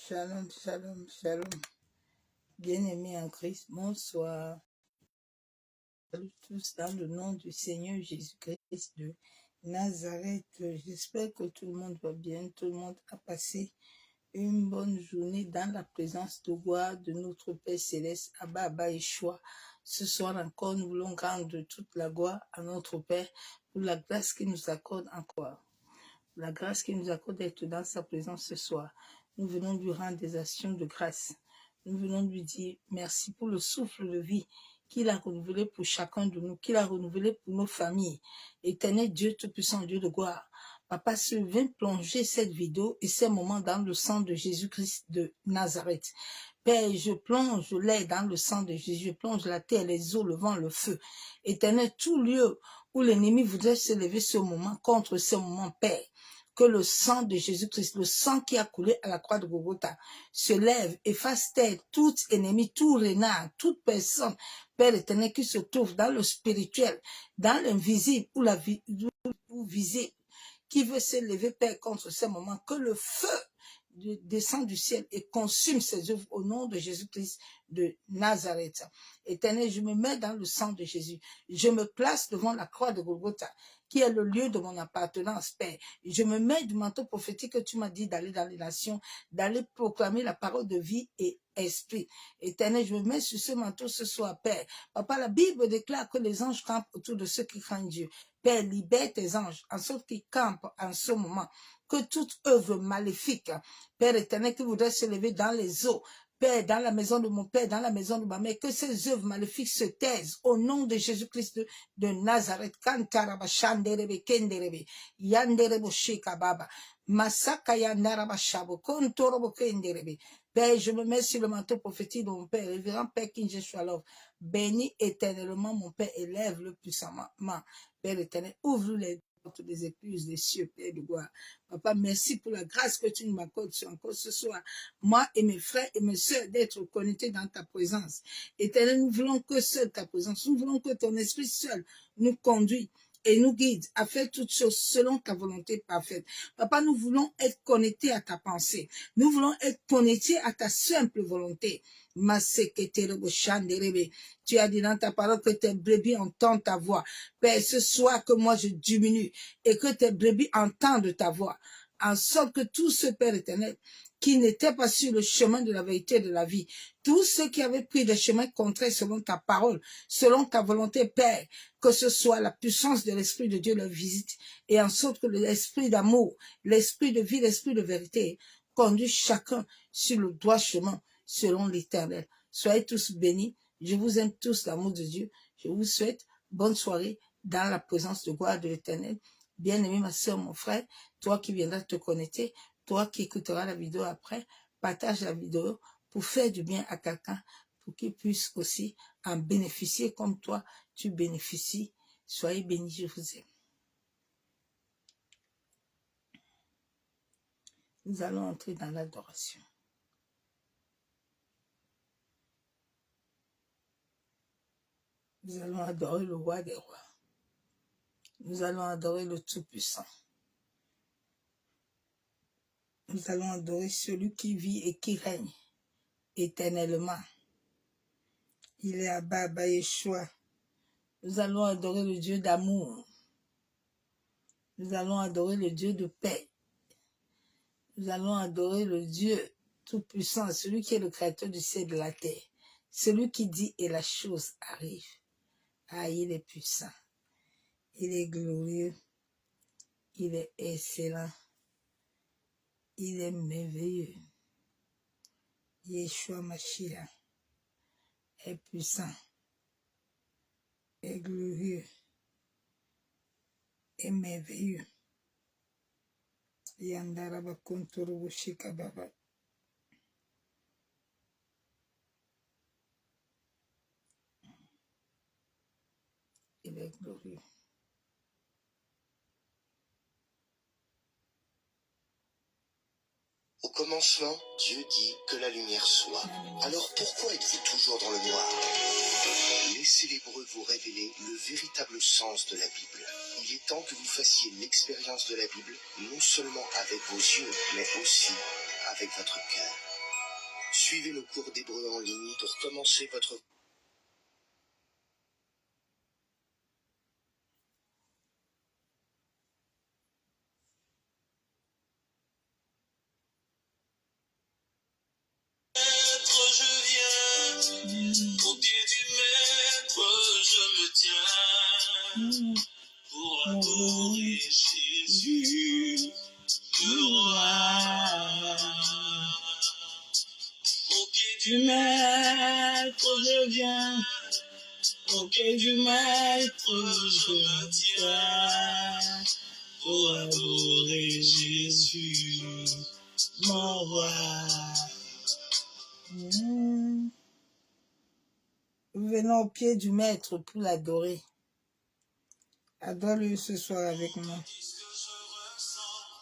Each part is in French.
Shalom, shalom, shalom. Bien-aimés en Christ, bonsoir. Salut tous dans le nom du Seigneur Jésus-Christ de Nazareth. J'espère que tout le monde va bien, tout le monde a passé une bonne journée dans la présence de gloire de notre Père Céleste, Abba, Abba Yeshua. Ce soir encore, nous voulons rendre toute la gloire à notre Père pour la grâce qu'il nous accorde encore. La grâce qu'il nous accorde d'être dans sa présence ce soir. Nous venons lui rendre des actions de grâce. Nous venons lui dire merci pour le souffle de vie qu'il a renouvelé pour chacun de nous, qu'il a renouvelé pour nos familles. Éternel Dieu Tout-Puissant, Dieu de gloire. Papa, se vient plonger cette vidéo et ces moments dans le sang de Jésus-Christ de Nazareth. Père, je plonge l'air dans le sang de Jésus, je plonge la terre, les eaux, le vent, le feu. Éternel, tout lieu où l'ennemi voudrait se lever ce moment contre ce moment, Père, que le sang de Jésus-Christ, le sang qui a coulé à la croix de Golgotha, se lève, efface terre, tout ennemi, tout renard, toute personne, Père éternel, qui se trouve dans le spirituel, dans l'invisible ou visible, qui veut se lever, Père, contre ce moment, que le feu descend du ciel et consume ses œuvres au nom de Jésus-Christ de Nazareth. Éternel, je me mets dans le sang de Jésus. Je me place devant la croix de Golgotha, qui est le lieu de mon appartenance, Père. Je me mets du manteau prophétique que tu m'as dit d'aller dans les nations, d'aller proclamer la parole de vie et esprit. Éternel, je me mets sur ce manteau ce soir, Père. Papa, la Bible déclare que les anges campent autour de ceux qui craignent Dieu. Père, libère tes anges, en sorte qu'ils campent en ce moment. Que toute œuvre maléfique, Père éternel, qui voudrait se lever dans les eaux, Père, dans la maison de mon Père, dans la maison de ma mère, que ces œuvres maléfiques se taisent au nom de Jésus-Christ de Nazareth. Kantaraba shanderebe kenderebe, yanderebo shekababa, masaka yandaraba shabo, kontorobo kenderebe. Père, je me mets sur le manteau prophétique de mon Père, révérend Père King Joshua Love. Bénis éternellement mon Père, élève-le puissamment. Père éternel, ouvre les portes des écluses des cieux, Père de gloire. Papa, merci pour la grâce que tu nous accordes encore ce soir, moi et mes frères et mes sœurs, d'être connectés dans ta présence. Éternel, nous voulons que seule ta présence, nous voulons que ton esprit seul nous conduise et nous guide à faire toutes choses selon ta volonté parfaite. Papa, nous voulons être connectés à ta pensée. Nous voulons être connectés à ta simple volonté. Tu as dit dans ta parole que tes brebis entendent ta voix. Père, ce soir que moi je diminue et que tes brebis entendent ta voix. En sorte que tout ce Père éternel qui n'était pas sur le chemin de la vérité et de la vie, tous ceux qui avaient pris des chemins contraires selon ta parole, selon ta volonté, Père, que ce soit la puissance de l'Esprit de Dieu leur visite, et en sorte que l'Esprit d'amour, l'Esprit de vie, l'Esprit de vérité, conduit chacun sur le droit chemin, selon l'Éternel. Soyez tous bénis. Je vous aime tous, l'amour de Dieu. Je vous souhaite bonne soirée dans la présence de gloire de l'Éternel. Bien-aimé, ma soeur, mon frère, toi qui viendras te connecter, toi qui écouteras la vidéo après, partage la vidéo pour faire du bien à quelqu'un, pour qu'il puisse aussi en bénéficier comme toi, tu bénéficies. Soyez bénis, je vous aime. Nous allons entrer dans l'adoration. Nous allons adorer le roi des rois. Nous allons adorer le Tout-Puissant. Nous allons adorer celui qui vit et qui règne éternellement. Il est Abba, Abba Yeshua. Nous allons adorer le Dieu d'amour. Nous allons adorer le Dieu de paix. Nous allons adorer le Dieu Tout-Puissant, celui qui est le créateur du ciel et de la terre. Celui qui dit et la chose arrive. Ah, il est puissant. Il est glorieux. Il est excellent. Il est merveilleux. Yeshua Mashiach est puissant, est glorieux, est merveilleux. Yandaraba Kontorobo Shikababa. Il est glorieux. Au commencement, Dieu dit que la lumière soit. Alors pourquoi êtes-vous toujours dans le noir? Laissez l'hébreu vous révéler le véritable sens de la Bible. Il est temps que vous fassiez l'expérience de la Bible, non seulement avec vos yeux, mais aussi avec votre cœur. Suivez nos cours d'hébreu en ligne pour commencer votre... Je viens, au pied du maître, je me tiens pour adorer Jésus, le roi. Au pied du maître, je viens, au pied du maître, je me tiens pour adorer Jésus, mon roi. Nous venons au pied du maître pour l'adorer. Adore-le ce soir avec moi.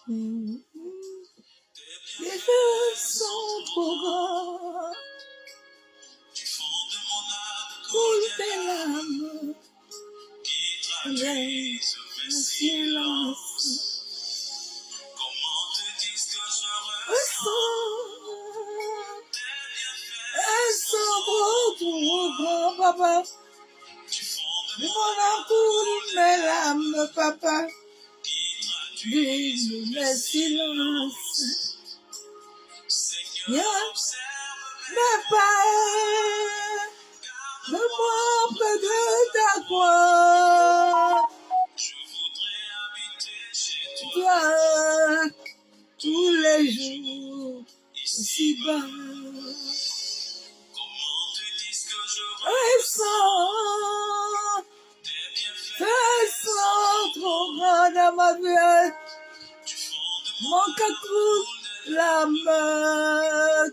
Les yeux sont trop grands. Couler l'âme. Laisse le silence. Comment te dis que je ressens? Elles sont trop grands, papa. De mon amour, mes larmes, papa. Dis le silence. Seigneur, mais pas le moi près de ta croix. Je voudrais habiter chez toi tous les jours ici-bas. Comment te dis que je ressens tes sens trop grands dans ma vie. Mon cœur coule l'âme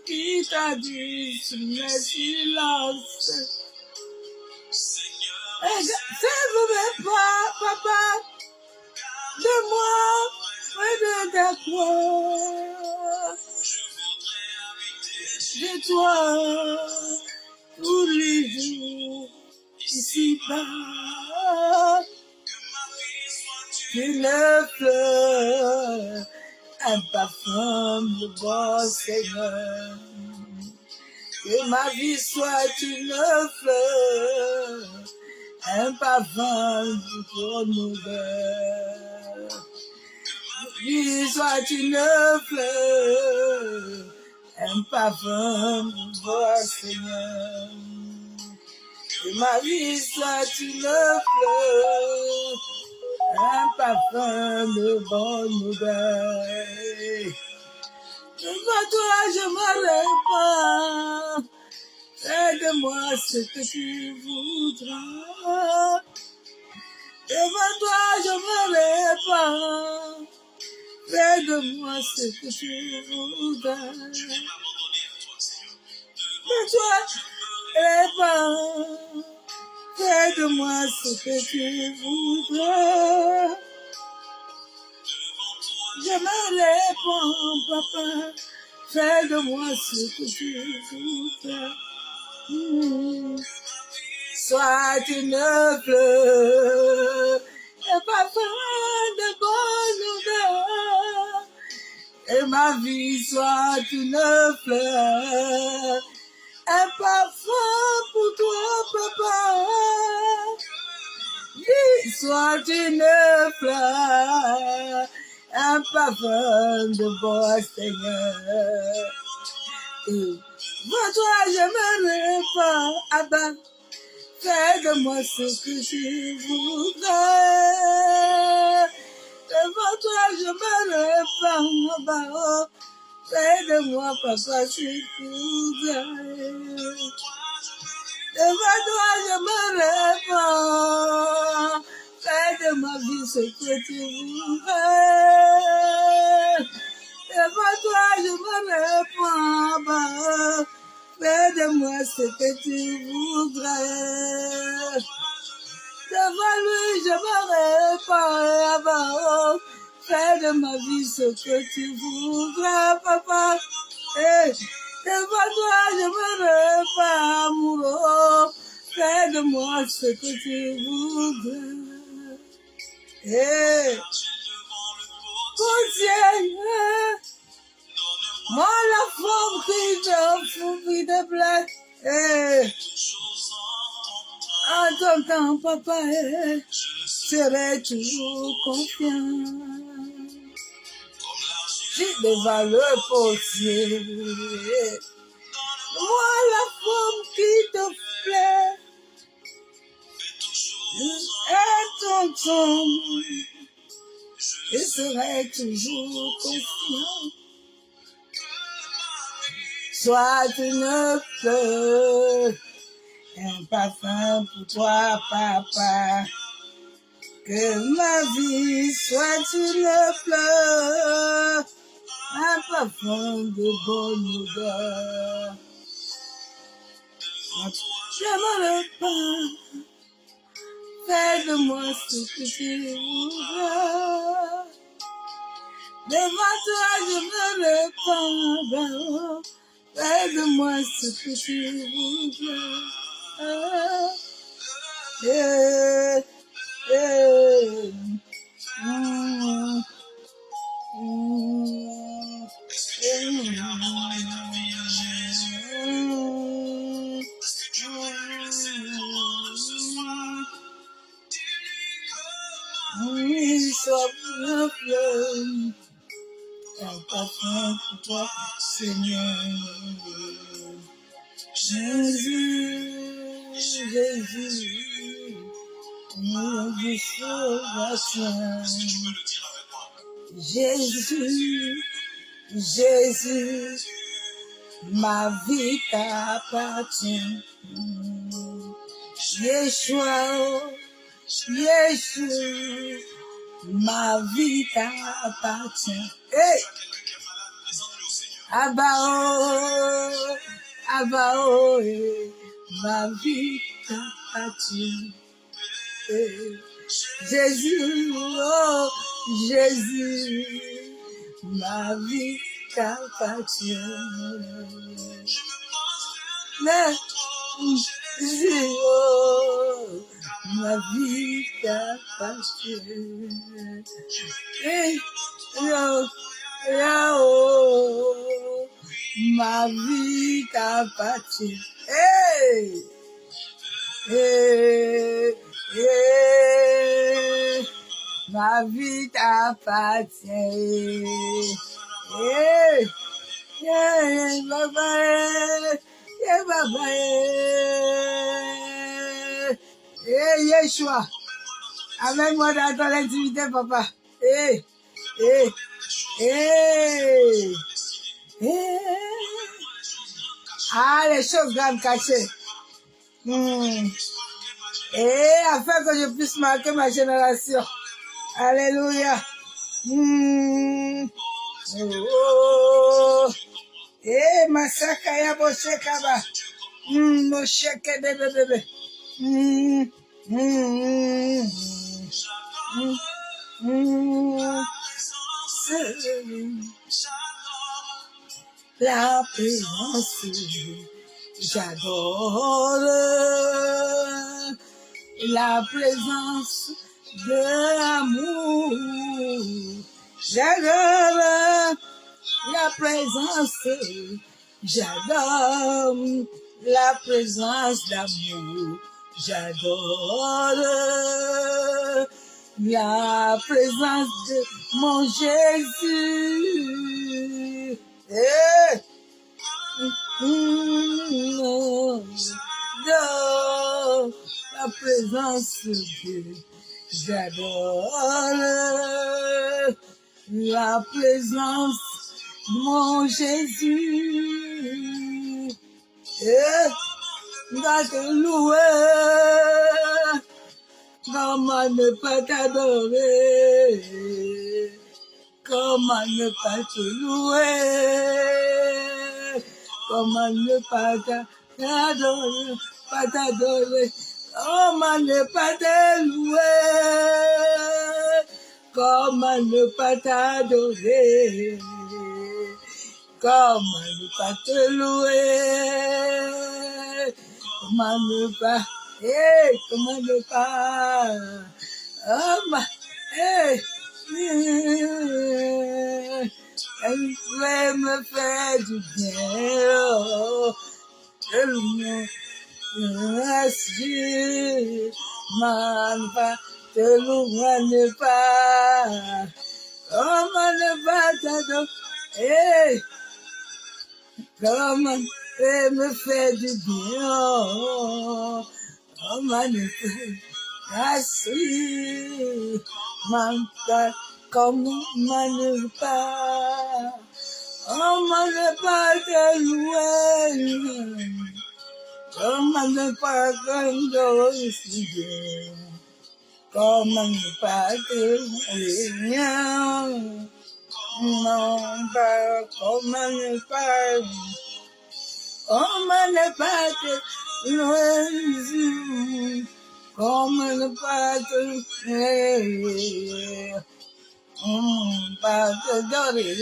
qui t'a dit sur mes silences. Sève-moi pas, papa, de moi, près de ta croix. De toi, tous les jours, ici-bas. Une fleur, un parfum de bon Seigneur. Que ma vie soit une fleur, un parfum de ton odeur. Que ma vie soit une fleur, un parfum de bon Seigneur. Que ma vie soit une fleur, un parfum de bonne odeur. Devant toi, je me répands. Fais de moi ce que tu voudras. Devant toi, je me répands. Fais de moi ce que tu voudras. Devant toi, répands. Fais de moi ce que tu voudras. Je me réponds, papa. Fais de moi ce que tu voudras. Sois une fleur, un parfum de bonne odeur. Et ma vie soit une fleur, un parfum pour toi, papa. Vie soit une fleur, un parfum de bon Seigneur. Moi, toi, je me répands, Abba. Fais de moi ce que tu voudrais. Devant toi, je me répands, Abba. Fais de moi, papa, ce que tu voudrais. Devant toi, je me répands. Fais de ma vie ce que tu voudrais. Devant toi, je me répands. Fais de moi ce que tu voudrais. Devant lui, je me répands. Fais de ma vie ce que tu voudrais, papa. Hey. Devant toi, je me répands, amoureux. Fais de moi ce que tu voudrais. Hey. Oh Dieu, moi la forme que Pris de place. En ton temps, papa, serai toujours confiant. J'ai devant le possible. Moi, la forme qui te plaît. Et ton temps, je serai toujours confiant. Soit une fleur, un parfum pour toi, papa. Que ma vie soit une fleur, un parfum de bonne odeur. J'aimerais pas, fais de moi ce que tu voudras. Devant toi, je me répandre. Fais de moi ce que tu voudras. Sois une fleur, un parfum pour toi, Seigneur. Jésus, Jésus, mon sauveur. Jésus, Jésus, ma vie t'appartient. Yeshua, Yeshua, ma vie t'appartient. Hey! Abao, Abao, ma vie t'appartient. Hey. Jésus, oh Jésus, ma vie t'appartient. Jésus, oh, ma vie t'appartient. Hey, yo, oh, ma vie t'appartient. Hey, hey, hey, ma vie t'appartient. Hey, hey, baba, hey, baba, hey, Yeshua, amène-moi dans ton intimité, papa. Hey, hey, hey, hey. Ah, les choses graves cachées. Et afin que je puisse marquer ma génération. Alléluia. Oh. Eh, masaka ya boshekaba. Bosheke bebe. La présence, j'adore la présence de l'amour. J'adore la présence, j'adore la présence d'amour. J'adore la présence de mon Jésus. Hey. J'adore la présence de Dieu. J'adore la présence de mon Jésus. Et va te louer. Comment ne pas t'adorer? Comment ne pas te louer? Comment ne pas t'adorer? Pas t'adorer? Comment ne pas te louer? Comment ne pas t'adorer? Comment ne pas te louer? Comment ne pas? Comment ne pas? jouer me fait du bien, oh, tellement merci, man pas, tellement ne pas, comment ne pas t'adorer, comment me fait du bien, comment ne pas, merci, man pas, comment ne pas, comment ne pas te louer, comment ne pas t'endosser, comment ne pas te louer, non pas, comment ne pas, comment ne pas te louer, comment ne pas te louer, pas te donner,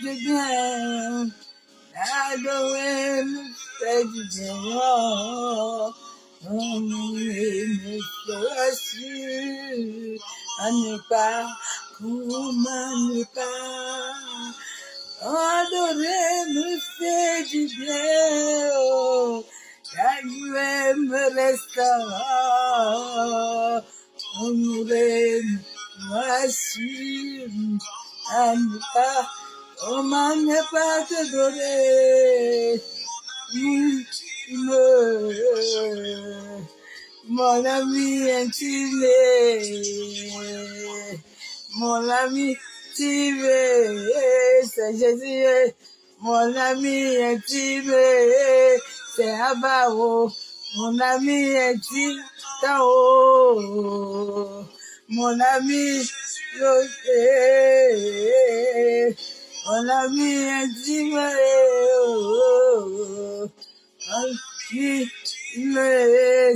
de bien, adorer me fait du bien, me fait à ne pas, comment ne pas, adorer me fait du bien, adorer me restaure, adorer me rassure, à ne pas, comment ne pas te donner, mon ami intime, mon ami intime, c'est Jésus, mon ami intime, c'est Abao, mon ami intime, Tao, mon ami, mon ami intime,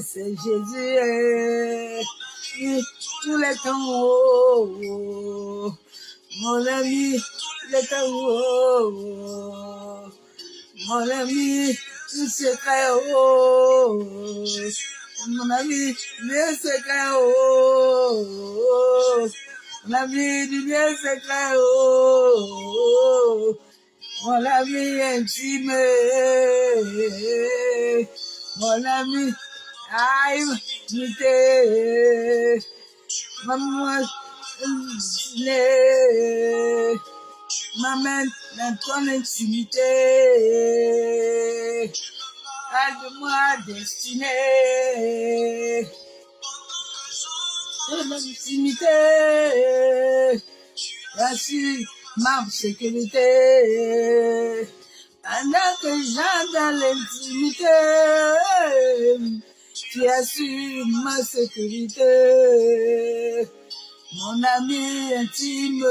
c'est Jésus, tous les temps, mon ami, les temps, mon ami, le secret, mon ami, le secret, mon ami, le secret, mon ami intime, mon ami, intimité, maman, m'amène dans ton intimité, aide-moi destinée, ton intimité, assure ma sécurité, pendant que j'entre dans l'intimité, tu assures ma sécurité, mon ami intime,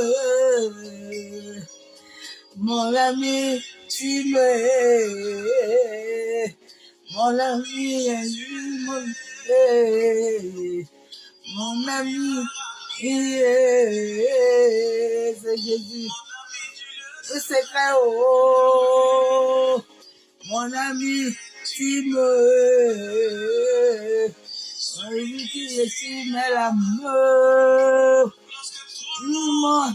mon ami intime, mon ami intime, mon ami, c'est Jésus, le secret, oh, mon ami intime, celui qui estime l'amour, mon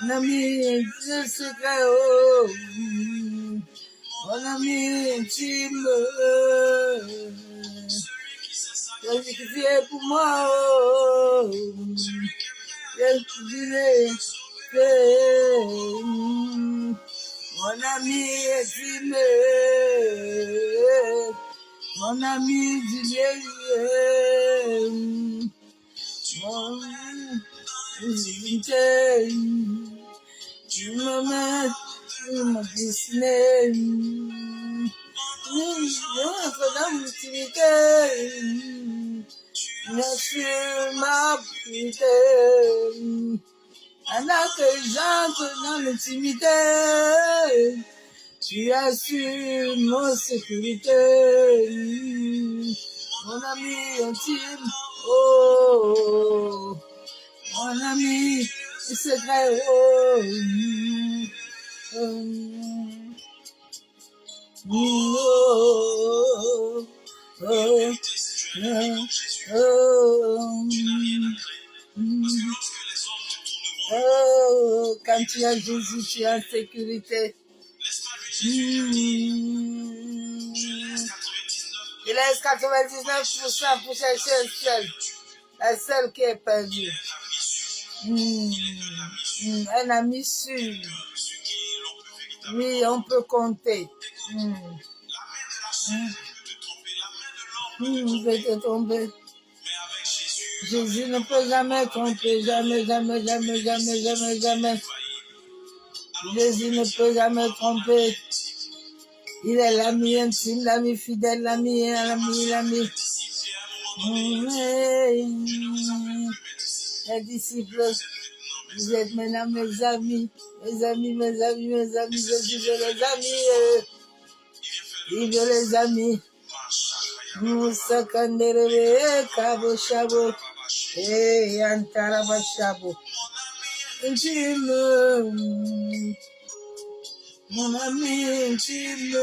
ami, le secret, oh, mon ami intime, celui qui vient pour moi, oh, mon ami intime, mon ami du Dieu, mon unité, tu me mets, tu me dessines, j'entre dans l'intimité, j'assure ma purité, pendant que j'entre dans l'intimité, tu assures mon sécurité, mon ami intime, oh, mon ami secret, oh, Oh, oh, oh, quand tu as Jésus, tu es en sécurité. Il laisse 99% pour chercher un seul, la seule qui est perdue. Un ami sûr. Oui, on peut compter. Je vais te tromper. Jésus ne peut jamais tromper, jamais, jamais, jamais, jamais, jamais, jamais. Jésus ne peut jamais tromper. Il est l'ami intime, l'ami fidèle, l'ami. Les disciples, vous êtes maintenant mes amis. Jésus veut les amis. Il veut les amis. Moussa Kanderebe, Kabo Shabo, Antaraba Shabo. Intime, mon ami intime,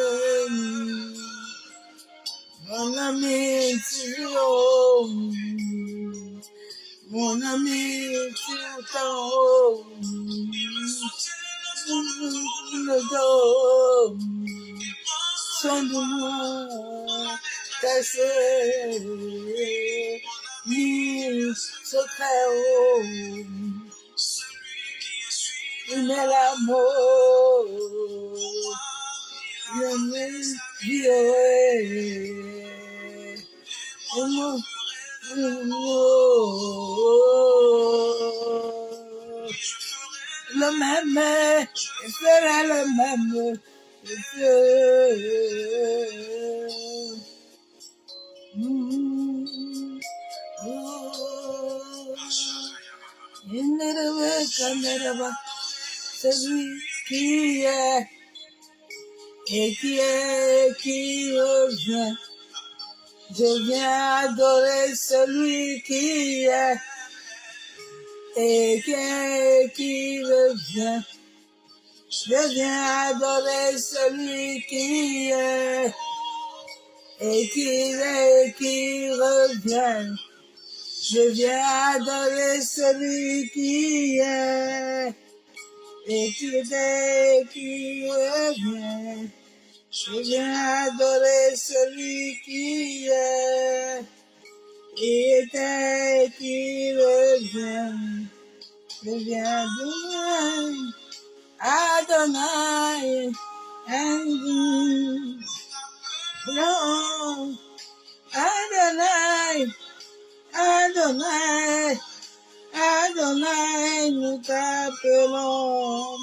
mon ami intime, mon ami tout en haut, le dos, sonde-moi, cassé, ni secret haut. Il est l'amour, il est le même, il fera le même. Celui qui est et qui revient. Je viens adorer celui qui est et qui revient. Je viens adorer celui qui est et qui revient. Je viens adorer celui qui est et qui revient. Je viens adorer celui qui est et qui revient. Je viens Adonai, non, Adonai, nous t'appelons.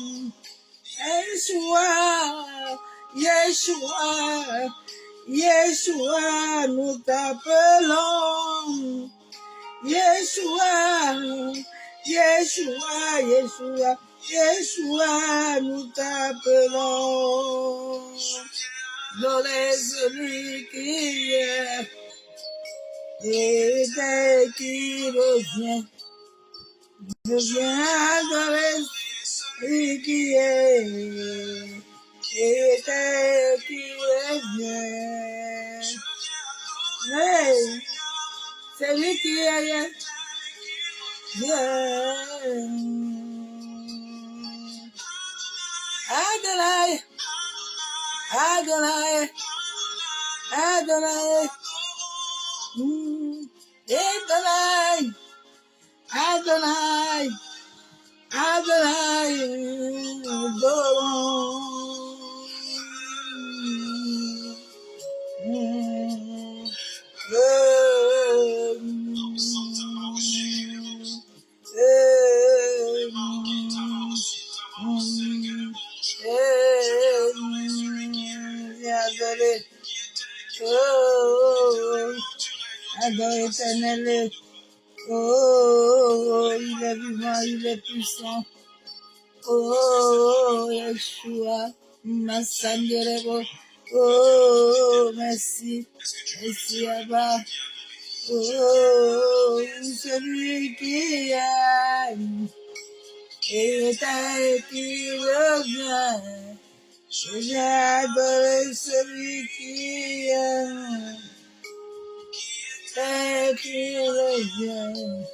Yeshua, nous t'appelons. Yeshua, nous t'appelons. Adorer celui qui est et qui revient. Je viens adorer celui qui est et qui revient. Hey, c'est lui qui est. Adonai, Adonai, Adonai, Adonai, Adonai, Adore éternel, oh, il est vivant, il est puissant, oh, Yeshua, Massanderebo, oh, merci, Abba, oh, celui qui a et qui revient, Je viens adorer celui qui est, et qui revient.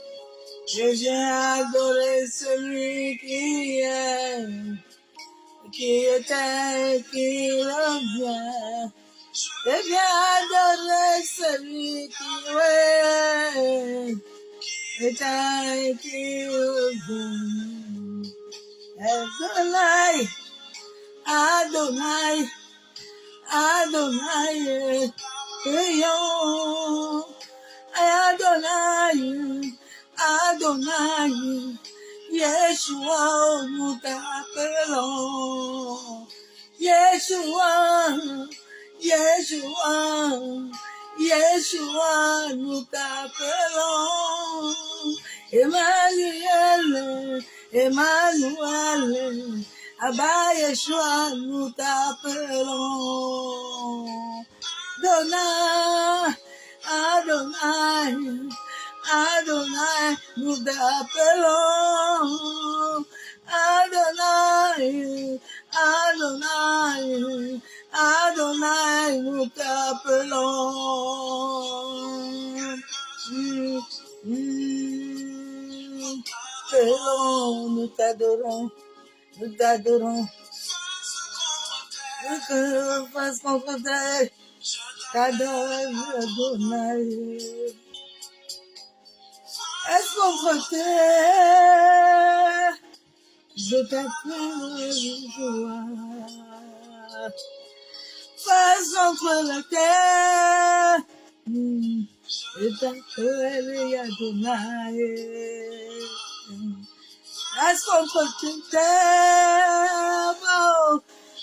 Je viens adorer celui qui est, qui était, qui revient. Je viens adorer celui qui est, était, qui revient. Adonai, Adonai, Adonai, prions. Adonai, Adonai, Yeshua, nous t'appelons. Yeshua, Yeshua, Yeshua, nous t'appelons. Emmanuel, Emmanuel, Abba Yeshua, nous t'appelons. Adonai, Adonai, Adonai, nous t'appelons. Adonai, Adonai, Adonai, nous t'appelons. Nous t'adorons, nous t'adorons. Que fasse contre terre, t'adore, Adonai. Est-ce contre terre, je t'appelle joie. Face contre la terre, je t'appelle Adonai. Face contre terre, oh,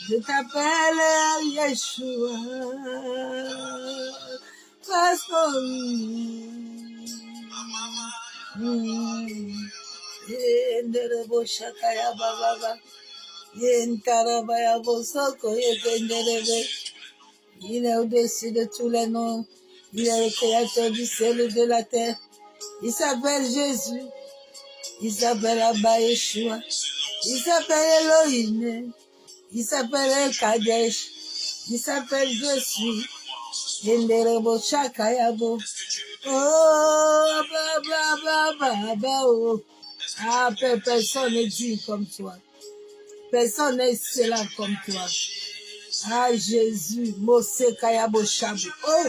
je t'appelle Yeshua. Face contre Yenderebo shakaya baba, yentarabaya bosoko yenderebe. Il est au-dessus de tous les noms. Il est le créateur du ciel et de la terre. Il s'appelle Jésus. Il s'appelle Abba Yeshua. Il s'appelle Elohim. Il s'appelle El Kadesh. Il s'appelle Je suis. Yenderebo shakaya bo. Oh, oh. Ah, personne n'est digne comme toi. Personne n'est excellent comme toi. Ah, Jésus, Mose Kayabo Shabu. Oh,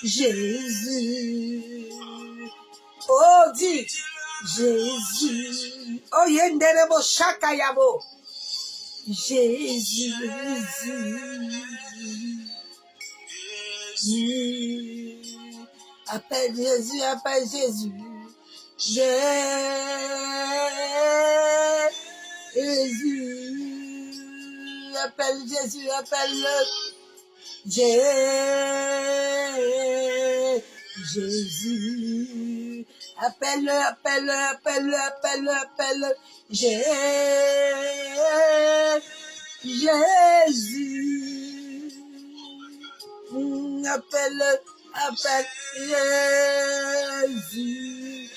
Jésus. Oh, dis, Jésus. Oh, Yenderebo Shakayabo. Jésus. Appelle Jésus, appelle Jésus. Jésus, appelle Jésus, appelle-le. Jésus, appelle-le, appelle-le, appelle-le, appelle-le, appelle-le. Jésus, appelle-le, appelle Jésus.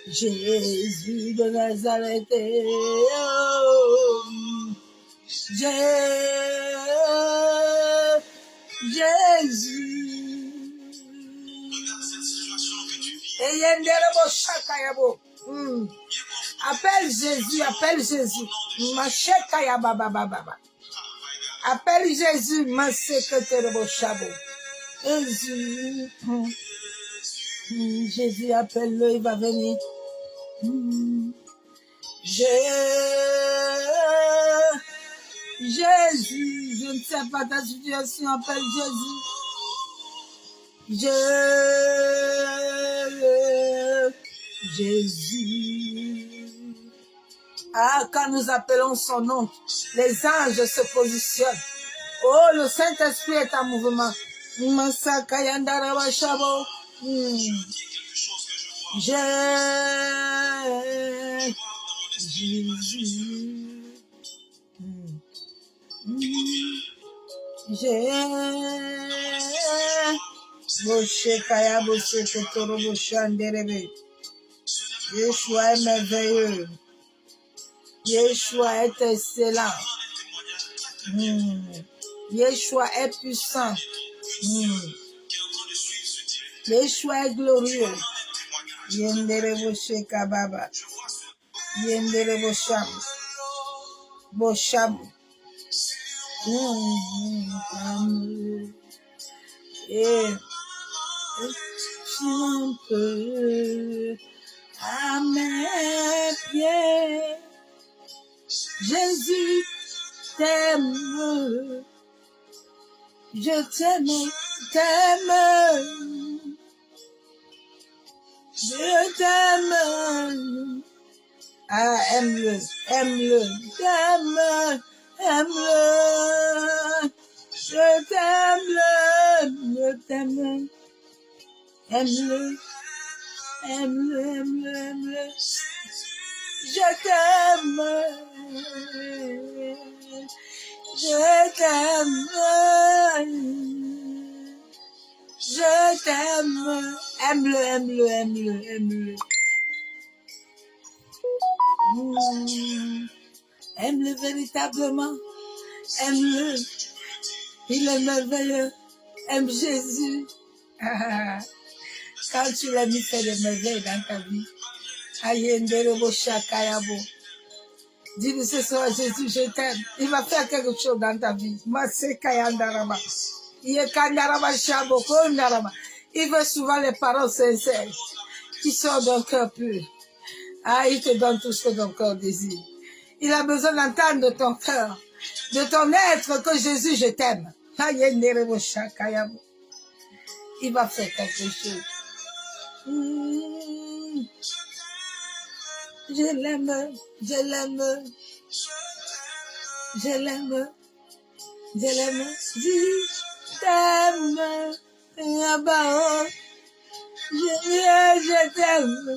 Jésus de Nazareth, oh, Jésus. Et Yenderebo Shakayabo. Appelle Jésus, appelle Jésus. Mashekayaba baba. Appelle Jésus, Maseketerebo Shabo. Jésus. Jésus, appelle-le, il va venir. Jésus, je ne sais pas ta situation, appelle Jésus. Jésus. Ah, quand nous appelons son nom, les anges se positionnent. Oh, le Saint-Esprit est en mouvement. Masakayandarabashabo. Jésus. Yeshua est merveilleux. Yeshua est excellent. Yeshua est puissant. Yeshua est glorieux. Yendere Boshe Kababa. Yendere Bosham. Bosham. Et un peu à mes pieds. Jésus t'aime. Je t'aime, t'aime. Je t'aime. Ah, aime-le, aime-le, t'aime, aime-le. Je t'aime, je t'aime. Aime-le, aime-le, aime-le, aime-le. Je t'aime. Je t'aime. Je t'aime. Aime-le, aime-le, aime-le, aime-le. Aime-le véritablement. Aime-le. Il est merveilleux. Aime Jésus. Quand tu l'as mis, fait des merveilles dans ta vie. Dis-lui ce soir, Jésus, je t'aime. Il va faire quelque chose dans ta vie. Il veut souvent les paroles sincères qui sortent d'un cœur pur. Ah, il te donne tout ce que ton cœur désire. Il a besoin d'entendre de ton cœur, de ton être, que Jésus, je t'aime. Il va faire quelque chose. Je l'aime, je l'aime, je l'aime, je l'aime, je t'aime, je t'aime. Je t'aime,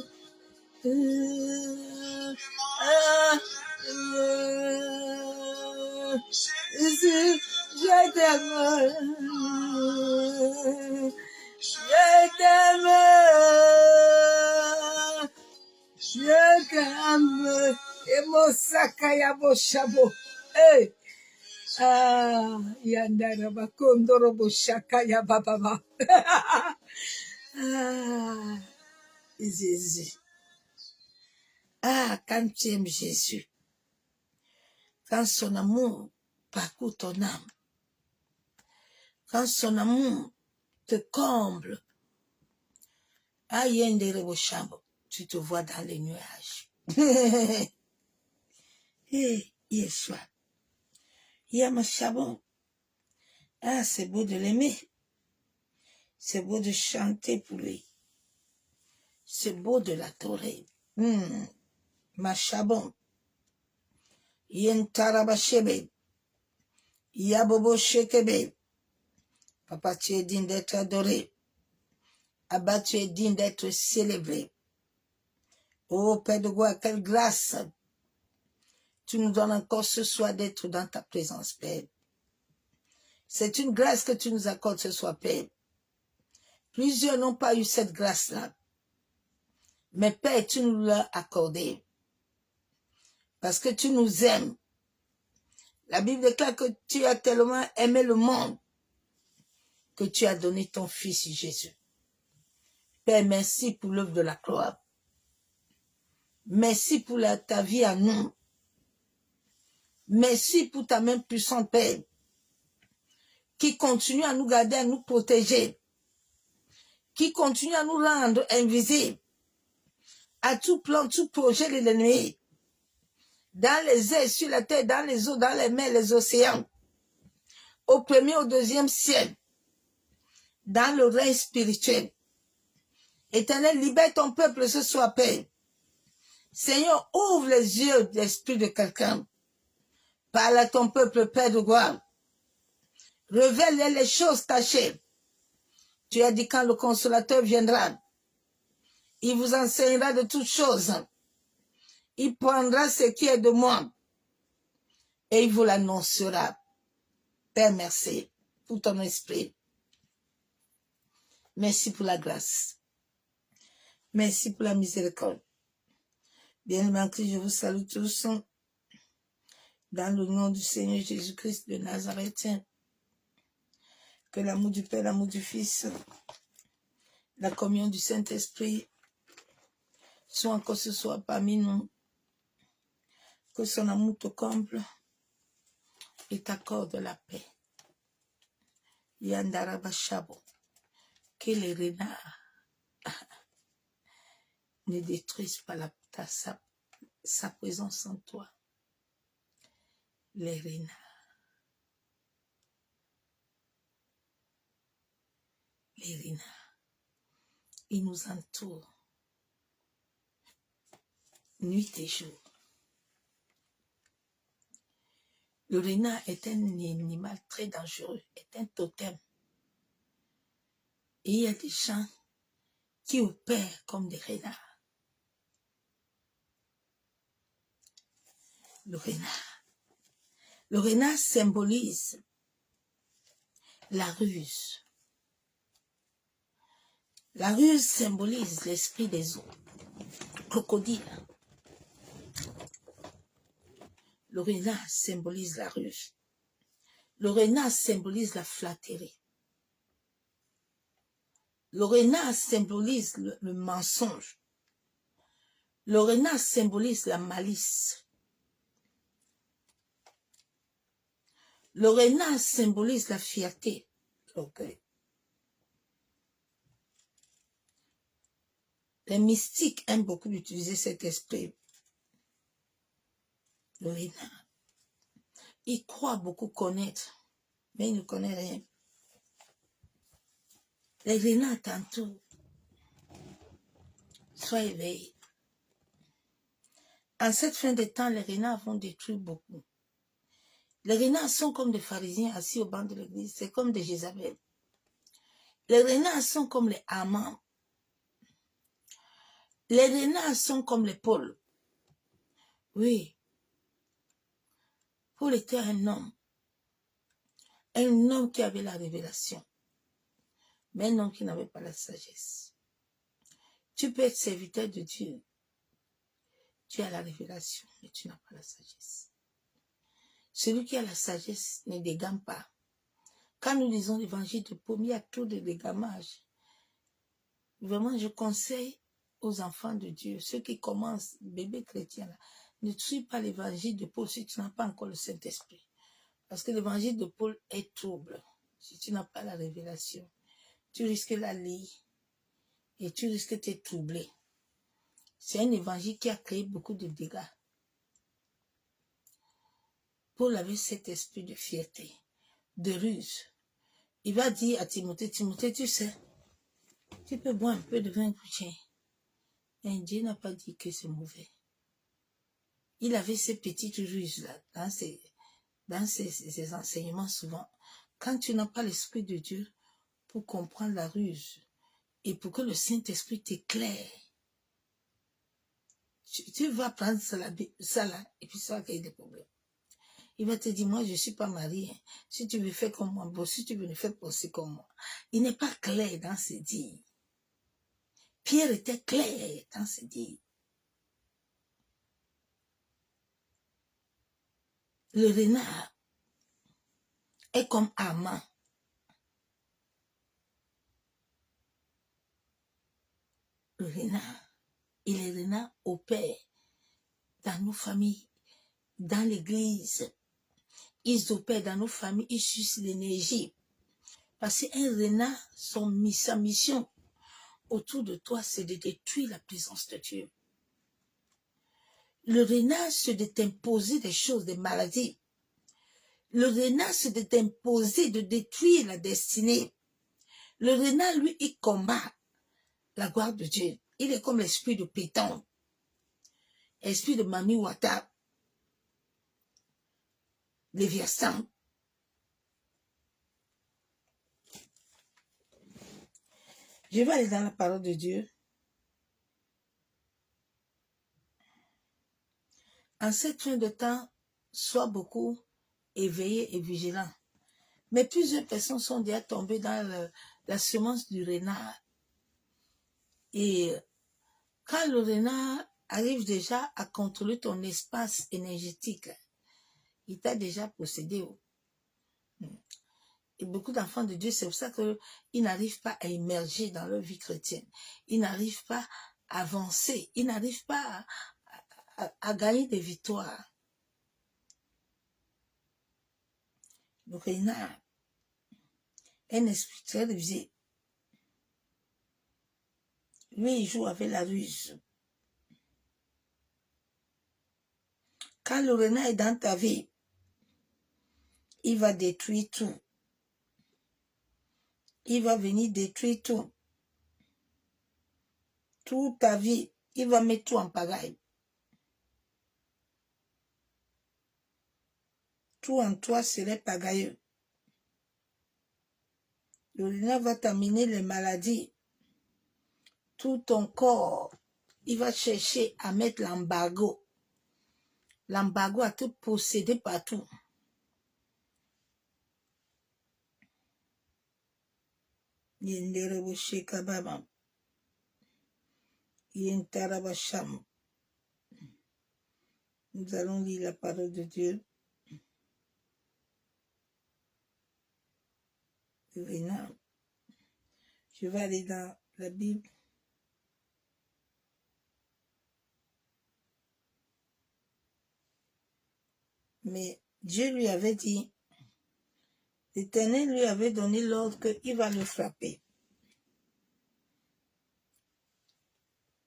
je t'aime, je t'aime. Et mon sakaya bo shabo. Hey. Ah, yandara ba kondoro bo shakaya baba. Ah, Jésus. Ah, quand tu aimes Jésus, quand son amour parcourt ton âme, quand son amour te comble, ah, yandere bo shabo, tu te vois dans les nuages. Hey, Yeshua. Yamashabon. Ah, c'est beau de l'aimer. C'est beau de chanter pour lui. C'est beau de l'adorer. Mashabon. Yentarabashebe. Yabobo shekebe. Papa, tu es digne d'être adoré. Abba, tu es digne d'être célébré. Oh, Père de gloire, quelle grâce tu nous donnes encore ce soir d'être dans ta présence, Père. C'est une grâce que tu nous accordes ce soir, Père. Plusieurs n'ont pas eu cette grâce-là. Mais Père, tu nous l'as accordée. Parce que tu nous aimes. La Bible déclare que tu as tellement aimé le monde que tu as donné ton Fils Jésus. Père, merci pour l'œuvre de la croix. Merci pour ta vie à nous. Merci pour ta main puissante, Père, qui continue à nous garder, à nous protéger, qui continue à nous rendre invisibles à tout plan, tout projet de l'ennemi, dans les airs, sur la terre, dans les eaux, dans les mers, les océans, au premier, au deuxième ciel, dans le règne spirituel. Éternel, libère ton peuple ce soir, Père. Seigneur, ouvre les yeux de l'esprit de quelqu'un. Parle à ton peuple, Père de gloire. Révèle les choses cachées. Tu as dit quand le consolateur viendra, il vous enseignera de toutes choses. Il prendra ce qui est de moi et il vous l'annoncera. Père, merci pour ton esprit. Merci pour la grâce. Merci pour la miséricorde. Bien-aimés en Christ, je vous salue tous dans le nom du Seigneur Jésus-Christ de Nazareth. Que l'amour du Père, l'amour du Fils, la communion du Saint-Esprit soit encore ce soir parmi nous. Que son amour te comble et t'accorde la paix. Yandara Bashabo. Que les renards ne détruisent pas sa présence en toi. Les renards. Les renards. Ils nous entourent. Nuit et jour. Le renard est un animal très dangereux, est un totem. Et il y a des gens qui opèrent comme des renards. Le renard. Le renard symbolise la ruse. La ruse symbolise l'esprit des eaux. Crocodile. Le renard symbolise la ruse. Le renard symbolise la flatterie. Le renard symbolise le mensonge. Le renard symbolise la malice. Le renard symbolise la fierté, l'orgueil. Les mystiques aiment beaucoup utiliser cet esprit. Le renard. Ils croient beaucoup connaître, mais ils ne connaissent rien. Les renards t'entourent. Sois éveillé. En cette fin de temps, les renards vont détruire beaucoup. Les renards sont comme des pharisiens assis au banc de l'église. C'est comme des Jézabel. Les renards sont comme les Amans. Les renards sont comme les Paul. Oui. Paul était un homme. Un homme qui avait la révélation. Mais un homme qui n'avait pas la sagesse. Tu peux être serviteur de Dieu. Tu as la révélation, mais tu n'as pas la sagesse. Celui qui a la sagesse ne dégame pas. Quand nous lisons l'évangile de Paul, il y a trop de dégamage. Vraiment, je conseille aux enfants de Dieu, ceux qui commencent, bébés chrétiens, là, ne suis pas l'évangile de Paul si tu n'as pas encore le Saint-Esprit. Parce que l'évangile de Paul est trouble. Si tu n'as pas la révélation, tu risques la lire et tu risques d'être troublé. C'est un évangile qui a créé beaucoup de dégâts. Paul avait cet esprit de fierté, de ruse. Il va dire à Timothée, Timothée, tu sais, tu peux boire un peu de vin chrétien. Et Dieu n'a pas dit que c'est mauvais. Il avait ces petites ruses-là dans ses enseignements souvent. Quand tu n'as pas l'Esprit de Dieu pour comprendre la ruse et pour que le Saint-Esprit t'éclaire, tu vas prendre ça là, et puis ça va créer des problèmes. Il va te dire, moi, je ne suis pas marié. Hein. Si tu veux faire comme moi, bon, si tu veux le faire aussi comme moi. Il n'est pas clair dans ses dires. Pierre était clair dans ses dires. Le renard est comme Aman. Le renard. Et les renards opèrent dans nos familles, dans l'église. Ils opèrent dans nos familles, ils sucent l'énergie. Parce qu'un renard, sa mission autour de toi, c'est de détruire la présence de Dieu. Le renard, c'est de t'imposer des choses, des maladies. Le renard, c'est de t'imposer, de détruire la destinée. Le renard, lui, il combat la gloire de Dieu. Il est comme l'esprit de Péton, l'esprit de Mami Wata, Léviathan. Je vais aller dans la parole de Dieu. En cette fin de temps, sois beaucoup éveillé et vigilant. Mais plusieurs personnes sont déjà tombées dans la semence du renard. Et quand le renard arrive déjà à contrôler ton espace énergétique, il t'a déjà possédé. Et beaucoup d'enfants de Dieu, c'est pour ça qu'ils n'arrivent pas à émerger dans leur vie chrétienne. Ils n'arrivent pas à avancer. Ils n'arrivent pas à gagner des victoires. Donc, il y a un esprit très révisé. Lui, il joue avec la ruse. Quand le renard est dans ta vie, il va détruire tout. Il va venir détruire tout. Toute ta vie, il va mettre tout en pagaille. Tout en toi serait pagailleux. Le renard va t'amener les maladies. Tout ton corps, il va chercher à mettre l'embargo. L'embargo à te posséder partout. Nous allons lire la parole de Dieu. Je vais aller dans la Bible. Mais Dieu lui avait dit, l'Éternel lui avait donné l'ordre qu'il va le frapper.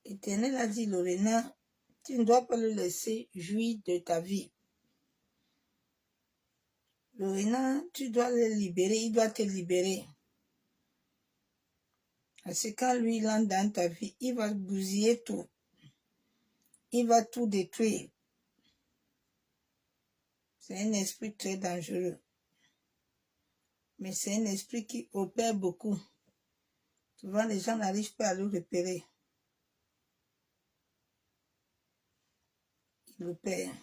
L'Éternel a dit, le renard, tu ne dois pas le laisser jouir de ta vie. Le renard, tu dois le libérer, il doit te libérer. Parce que quand lui, il entre dans ta vie, il va bousiller tout. Il va tout détruire. C'est un esprit très dangereux. Mais c'est un esprit qui opère beaucoup. Souvent, les gens n'arrivent pas à le repérer. Il opère.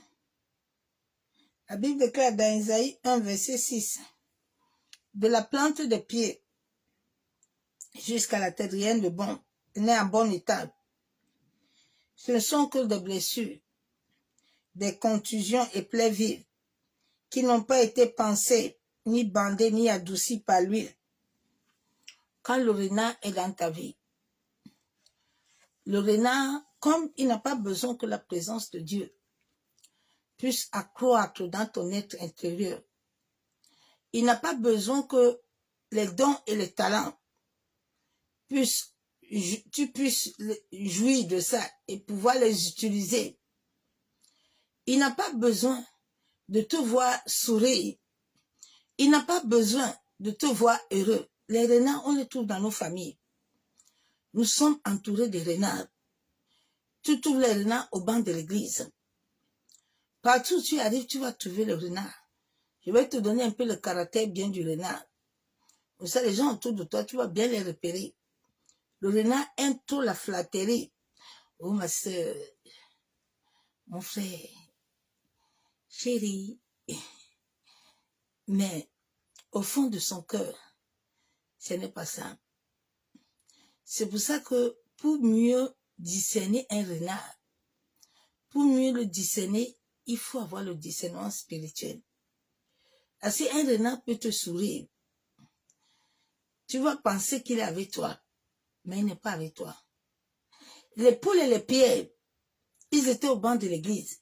La Bible déclare dans Isaïe 1, verset 6, de la plante des pieds jusqu'à la tête, rien de bon, n'est en bon état. Ce ne sont que des blessures, des contusions et plaies vives qui n'ont pas été pensées, ni bandées, ni adoucies par l'huile. Quand le renard est dans ta vie, le renard, comme il n'a pas besoin que la présence de Dieu puisse accroître dans ton être intérieur, il n'a pas besoin que les dons et les talents tu puisses jouir de ça et pouvoir les utiliser. Il n'a pas besoin de te voir sourire. Il n'a pas besoin de te voir heureux. Les renards, on les trouve dans nos familles. Nous sommes entourés de renards. Tu trouves les renards au banc de l'église. Partout où tu arrives, tu vas trouver le renard. Je vais te donner un peu le caractère bien du renard. Pour ça, les gens autour de toi, tu vas bien les repérer. Le renard aime trop la flatterie. Oh, ma soeur, mon frère, chérie. Mais au fond de son cœur, ce n'est pas ça. C'est pour ça que pour mieux discerner un renard, pour mieux le discerner, il faut avoir le discernement spirituel. Parce qu'un renard peut te sourire. Tu vas penser qu'il est avec toi, mais il n'est pas avec toi. Les poules et les pierres, ils étaient au banc de l'église.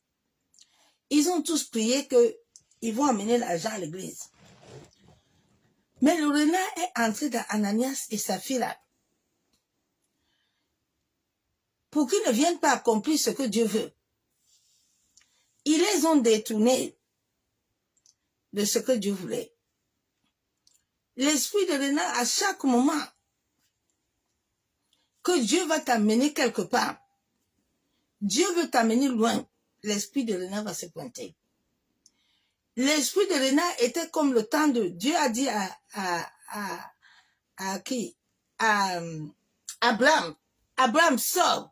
Ils ont tous prié qu'ils vont amener l'argent à l'église. Mais le renard est entré dans Ananias et Saphira pour qu'ils ne viennent pas accomplir ce que Dieu veut. Ils les ont détournés de ce que Dieu voulait. L'esprit de renard, à chaque moment que Dieu va t'amener quelque part, Dieu veut t'amener loin, l'esprit de renard va se pointer. L'esprit de renard était comme le temps de Dieu a dit à qui? À Abraham. Abraham, sors.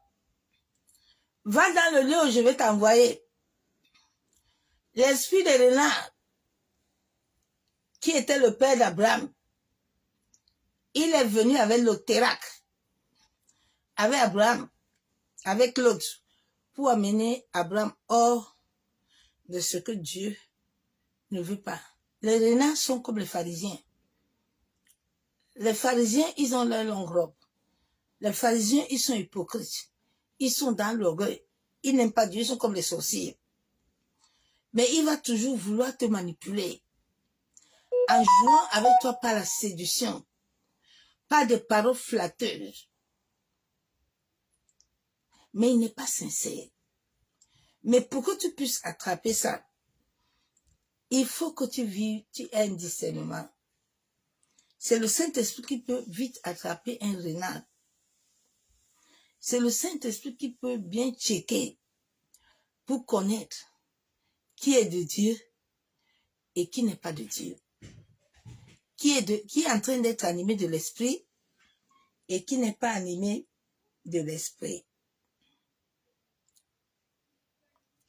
Va dans le lieu où je vais t'envoyer. L'esprit de renard, qui était le père d'Abraham, il est venu avec le Térac, avec Abraham, avec l'autre, pour amener Abraham hors de ce que Dieu ne veut pas. Les renards sont comme les pharisiens. Les pharisiens, ils ont leur longue robe. Les pharisiens, ils sont hypocrites. Ils sont dans l'orgueil. Ils n'aiment pas Dieu, ils sont comme les sorciers. Mais il va toujours vouloir te manipuler en jouant avec toi par la séduction, par des paroles flatteuses. Mais il n'est pas sincère. Mais pour que tu puisses attraper ça, il faut que tu aies un discernement. C'est le Saint-Esprit qui peut vite attraper un renard. C'est le Saint-Esprit qui peut bien checker pour connaître qui est de Dieu et qui n'est pas de Dieu. Qui est en train d'être animé de l'Esprit et qui n'est pas animé de l'Esprit.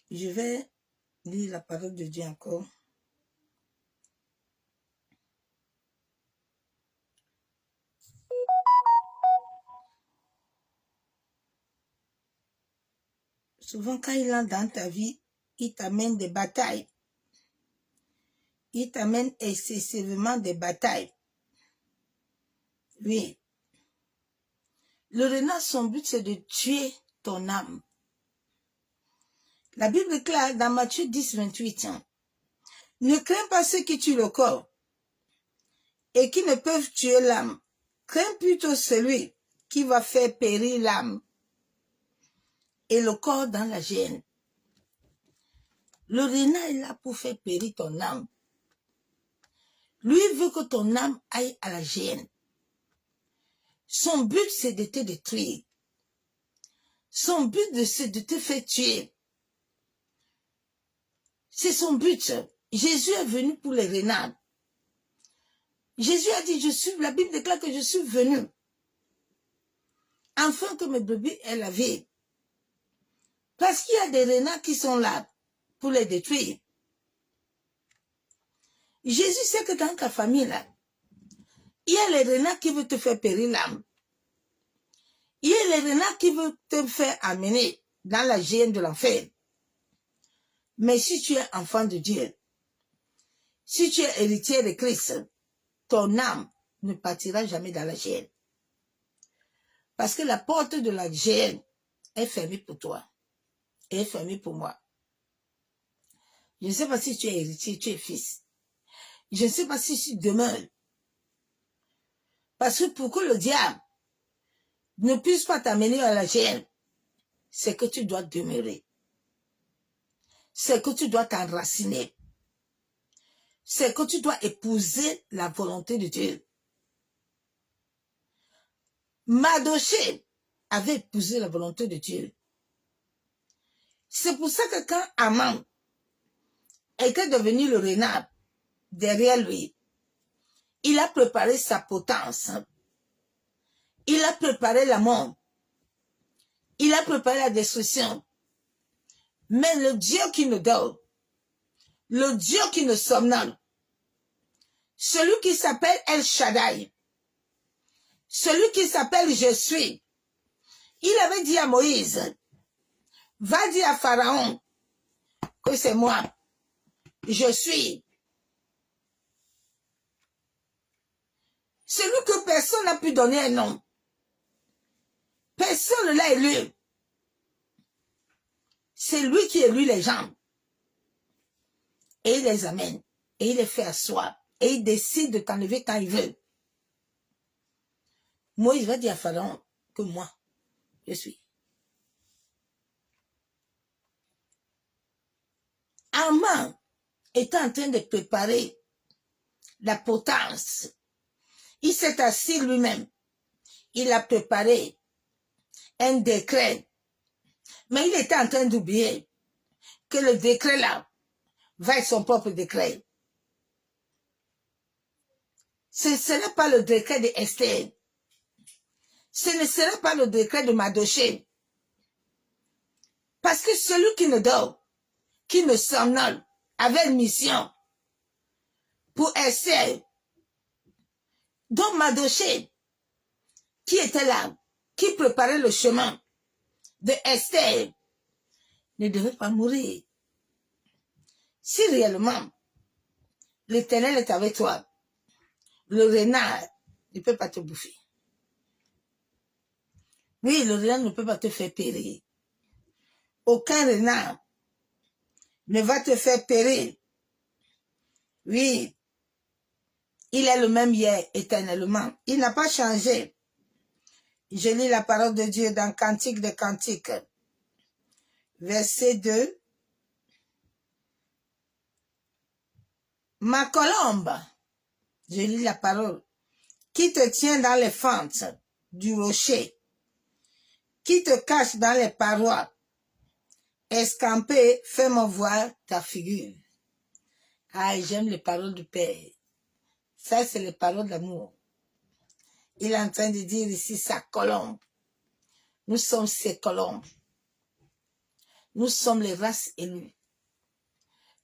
Je vais lire la parole de Dieu encore. Souvent, quand il entre dans ta vie, il t'amène des batailles. Il t'amène excessivement des batailles. Oui. Le renard, son but, c'est de tuer ton âme. La Bible est claire dans Matthieu 10, 28. Ne crains pas ceux qui tuent le corps et qui ne peuvent tuer l'âme. Crains plutôt celui qui va faire périr l'âme et le corps dans la géhenne. Le renard est là pour faire périr ton âme. Lui veut que ton âme aille à la géhenne. Son but, c'est de te détruire. Son but, c'est de te faire tuer. C'est son but. Jésus est venu pour les renards. Jésus a dit, la Bible déclare que je suis venu afin que mes brebis aient la vie. Parce qu'il y a des renards qui sont là pour les détruire. Jésus sait que dans ta famille, là, il y a les renards qui veulent te faire périr l'âme. Il y a les renards qui veulent te faire amener dans la géhenne de l'enfer. Mais si tu es enfant de Dieu, si tu es héritier de Christ, ton âme ne partira jamais dans la géhenne. Parce que la porte de la géhenne est fermée pour toi et est fermée pour moi. Je ne sais pas si tu es héritier, tu es fils. Je ne sais pas si tu demeures. Parce que pour que le diable ne puisse pas t'amener à la géhenne, c'est que tu dois demeurer. C'est que tu dois t'enraciner. C'est que tu dois épouser la volonté de Dieu. Mardochée avait épousé la volonté de Dieu. C'est pour ça que quand Aman était devenu le renard derrière lui, il a préparé sa potence. Il a préparé la mort. Il a préparé la destruction. Mais le Dieu qui ne dort, le Dieu qui ne somnole, celui qui s'appelle El Shaddai, celui qui s'appelle Je suis, il avait dit à Moïse, va dire à Pharaon que c'est moi, je suis. Celui que personne n'a pu donner un nom. Personne ne l'a élu. C'est lui qui élit les gens. Et il les amène. Et il les fait asseoir. Et il décide de t'enlever quand il veut. Moïse va dire à Pharaon que moi, je suis. Aman est en train de préparer la potence. Il s'est assis lui-même. Il a préparé un décret. Mais il était en train d'oublier que le décret là va être son propre décret. Ce ne serait pas le décret de Esther. Ce ne serait pas le décret de Mardochée. Parce que celui qui ne dort, qui ne somnole, avait une mission pour Esther. Donc Mardochée, qui était là, qui préparait le chemin de Esther, ne devait pas mourir. Si réellement l'Éternel est avec toi, le renard Il ne peut pas te bouffer. Oui, le renard ne peut pas te faire périr. Aucun renard ne va te faire périr. Oui, il est le même hier, éternellement. Il n'a pas changé. Je lis la parole de Dieu dans Cantique des Cantiques, verset 2. Ma colombe, je lis la parole, qui te tient dans les fentes du rocher, qui te cache dans les parois, escampé, fais-moi voir ta figure. Ah, j'aime les paroles du Père. Ça, c'est les paroles d'amour. Il est en train de dire ici sa colombe. Nous sommes ses colombes. Nous sommes les races élues.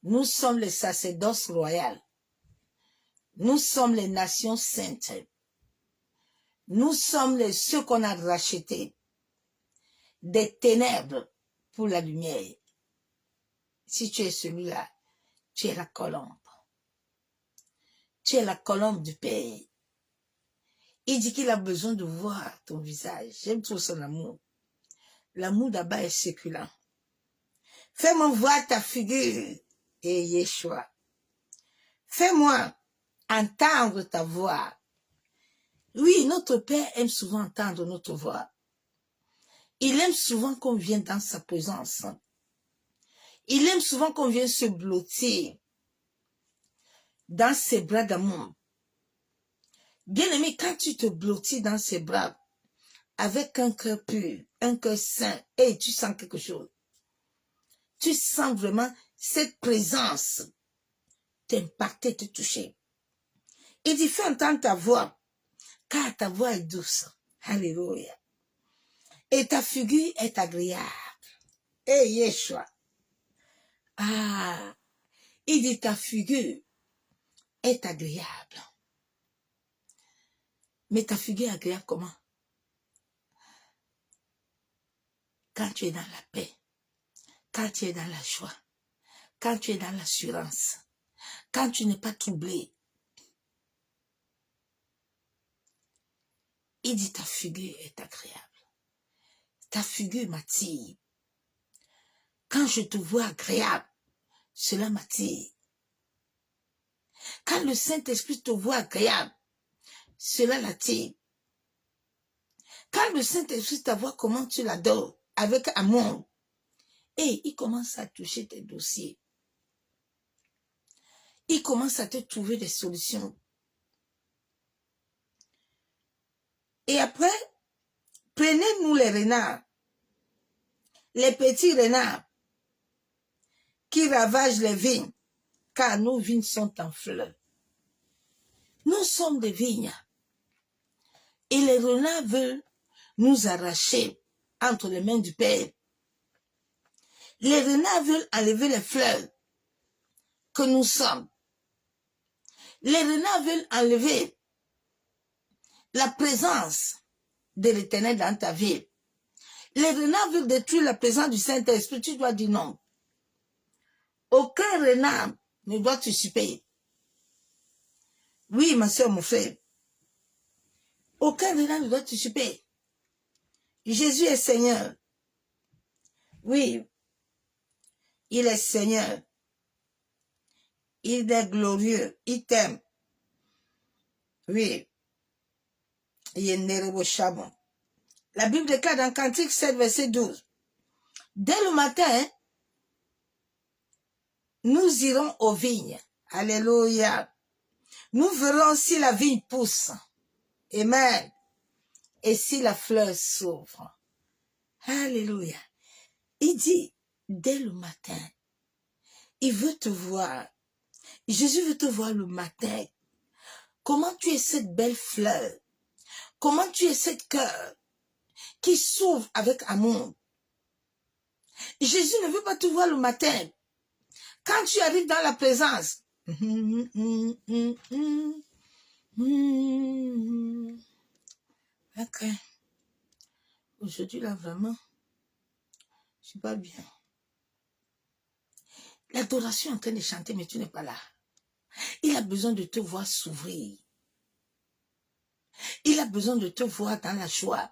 Nous sommes les sacerdoces royales. Nous sommes les nations saintes. Nous sommes ceux qu'on a rachetés des ténèbres pour la lumière. Si tu es celui-là, tu es la colombe. Tu es la colombe du Père. Il dit qu'il a besoin de voir ton visage. J'aime trop son amour. L'amour d'abord est séculant. Fais-moi voir ta figure, et Yeshua. Fais-moi entendre ta voix. Oui, notre Père aime souvent entendre notre voix. Il aime souvent qu'on vienne dans sa présence. Il aime souvent qu'on vienne se blottir dans ses bras d'amour. Bien-aimé, quand tu te blottis dans ses bras, avec un cœur pur, un cœur saint, et tu sens quelque chose. Tu sens vraiment cette présence t'impacter, te toucher. Il dit, fais entendre ta voix, car ta voix est douce. Alléluia. Et ta figure est agréable. Et Yeshua. Ah, il dit, ta figure est agréable. Mais ta figure est agréable comment? Quand tu es dans la paix, quand tu es dans la joie, quand tu es dans l'assurance, quand tu n'es pas troublé. Il dit ta figure est agréable. Ta figure m'attire. Quand je te vois agréable, cela m'attire. Quand le Saint-Esprit te voit agréable, cela l'attire. Quand le Saint-Esprit te voit comment tu l'adores, avec amour, et il commence à toucher tes dossiers. Il commence à te trouver des solutions. Et après, prenez-nous les renards, les petits renards qui ravagent les vignes, car nos vignes sont en fleurs. Nous sommes des vignes. Et les renards veulent nous arracher entre les mains du Père. Les renards veulent enlever les fleurs que nous sommes. Les renards veulent enlever la présence de l'Éternel dans ta vie. Les renards veulent détruire la présence du Saint-Esprit. Tu dois dire non. Aucun renard ne doit t'usurper. Oui, ma soeur, mon frère. Aucun renard ne doit t'usurper. Jésus est Seigneur. Oui, il est Seigneur. Il est glorieux. Il t'aime. Oui. La Bible déclare dans Cantique 7, verset 12. Dès le matin, nous irons aux vignes. Alléluia. Nous verrons si la vigne pousse. Amen. Et si la fleur s'ouvre. Alléluia. Il dit, dès le matin, il veut te voir. Jésus veut te voir le matin. Comment tu es cette belle fleur. Comment tu es cette cœur qui s'ouvre avec amour. Jésus ne veut pas te voir le matin. Quand tu arrives dans la présence. Ok. Aujourd'hui, là, vraiment, je suis pas bien. L'adoration est en train de chanter, mais tu n'es pas là. Il a besoin de te voir s'ouvrir. Il a besoin de te voir dans la joie.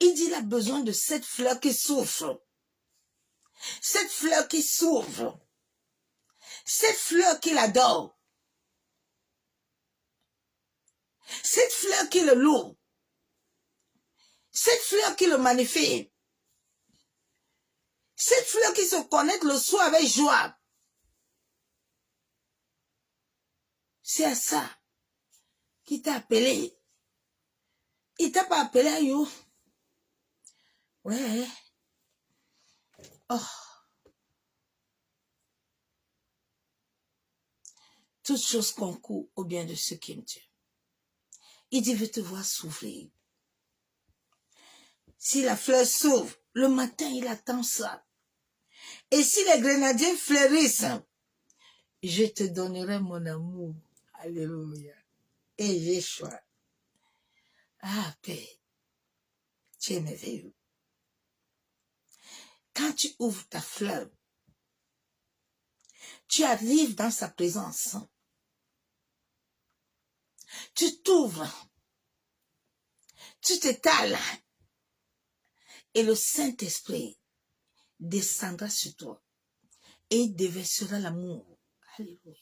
Il dit, il a besoin de cette fleur qui souffre. Cette fleur qui s'ouvre. Cette fleur qu'il adore. Cette fleur qui le loue. Cette fleur qui le magnifie. Cette fleur qui se connecte le soir avec joie. C'est à ça qu'il t'a appelé. Il t'a pas appelé à you. Ouais. Oh. Toutes choses concourent au bien de ceux qui aiment Dieu. Il dit, veut te voir s'ouvrir. Si la fleur s'ouvre, le matin, il attend ça. Et si les grenadiers fleurissent, je te donnerai mon amour. Alléluia. Et Yeshua. Ah, Père, tu es merveilleux. Quand tu ouvres ta fleur, tu arrives dans sa présence. Tu t'ouvres. Tu t'étales. Et le Saint-Esprit descendra sur toi. Et il déversera l'amour. Alléluia.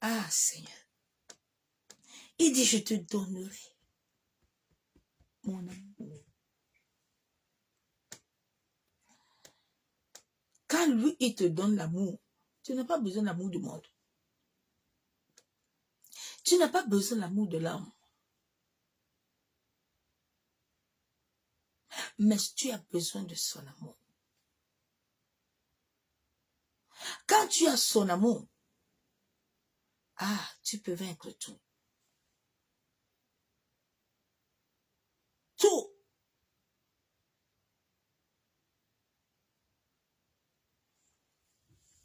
Ah, Seigneur. Il dit, je te donnerai mon amour. Quand lui, il te donne l'amour, tu n'as pas besoin de l'amour du monde. Tu n'as pas besoin de l'amour de l'homme. Mais tu as besoin de son amour. Quand tu as son amour, ah, tu peux vaincre tout. Tout.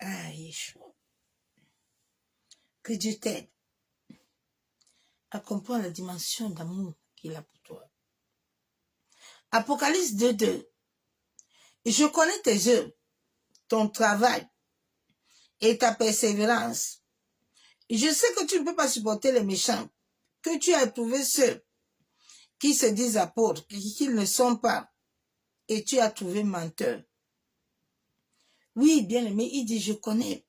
Ah, Yeshua. Que Dieu t'aide à comprendre la dimension d'amour qu'il a pour toi. Apocalypse 2:2. Je connais tes œuvres, ton travail et ta persévérance. Je sais que tu ne peux pas supporter les méchants, que tu as éprouvé ceux qui se disent apôtres, qu'ils ne sont pas, et tu as trouvé menteur. Oui, bien aimé, il dit, je connais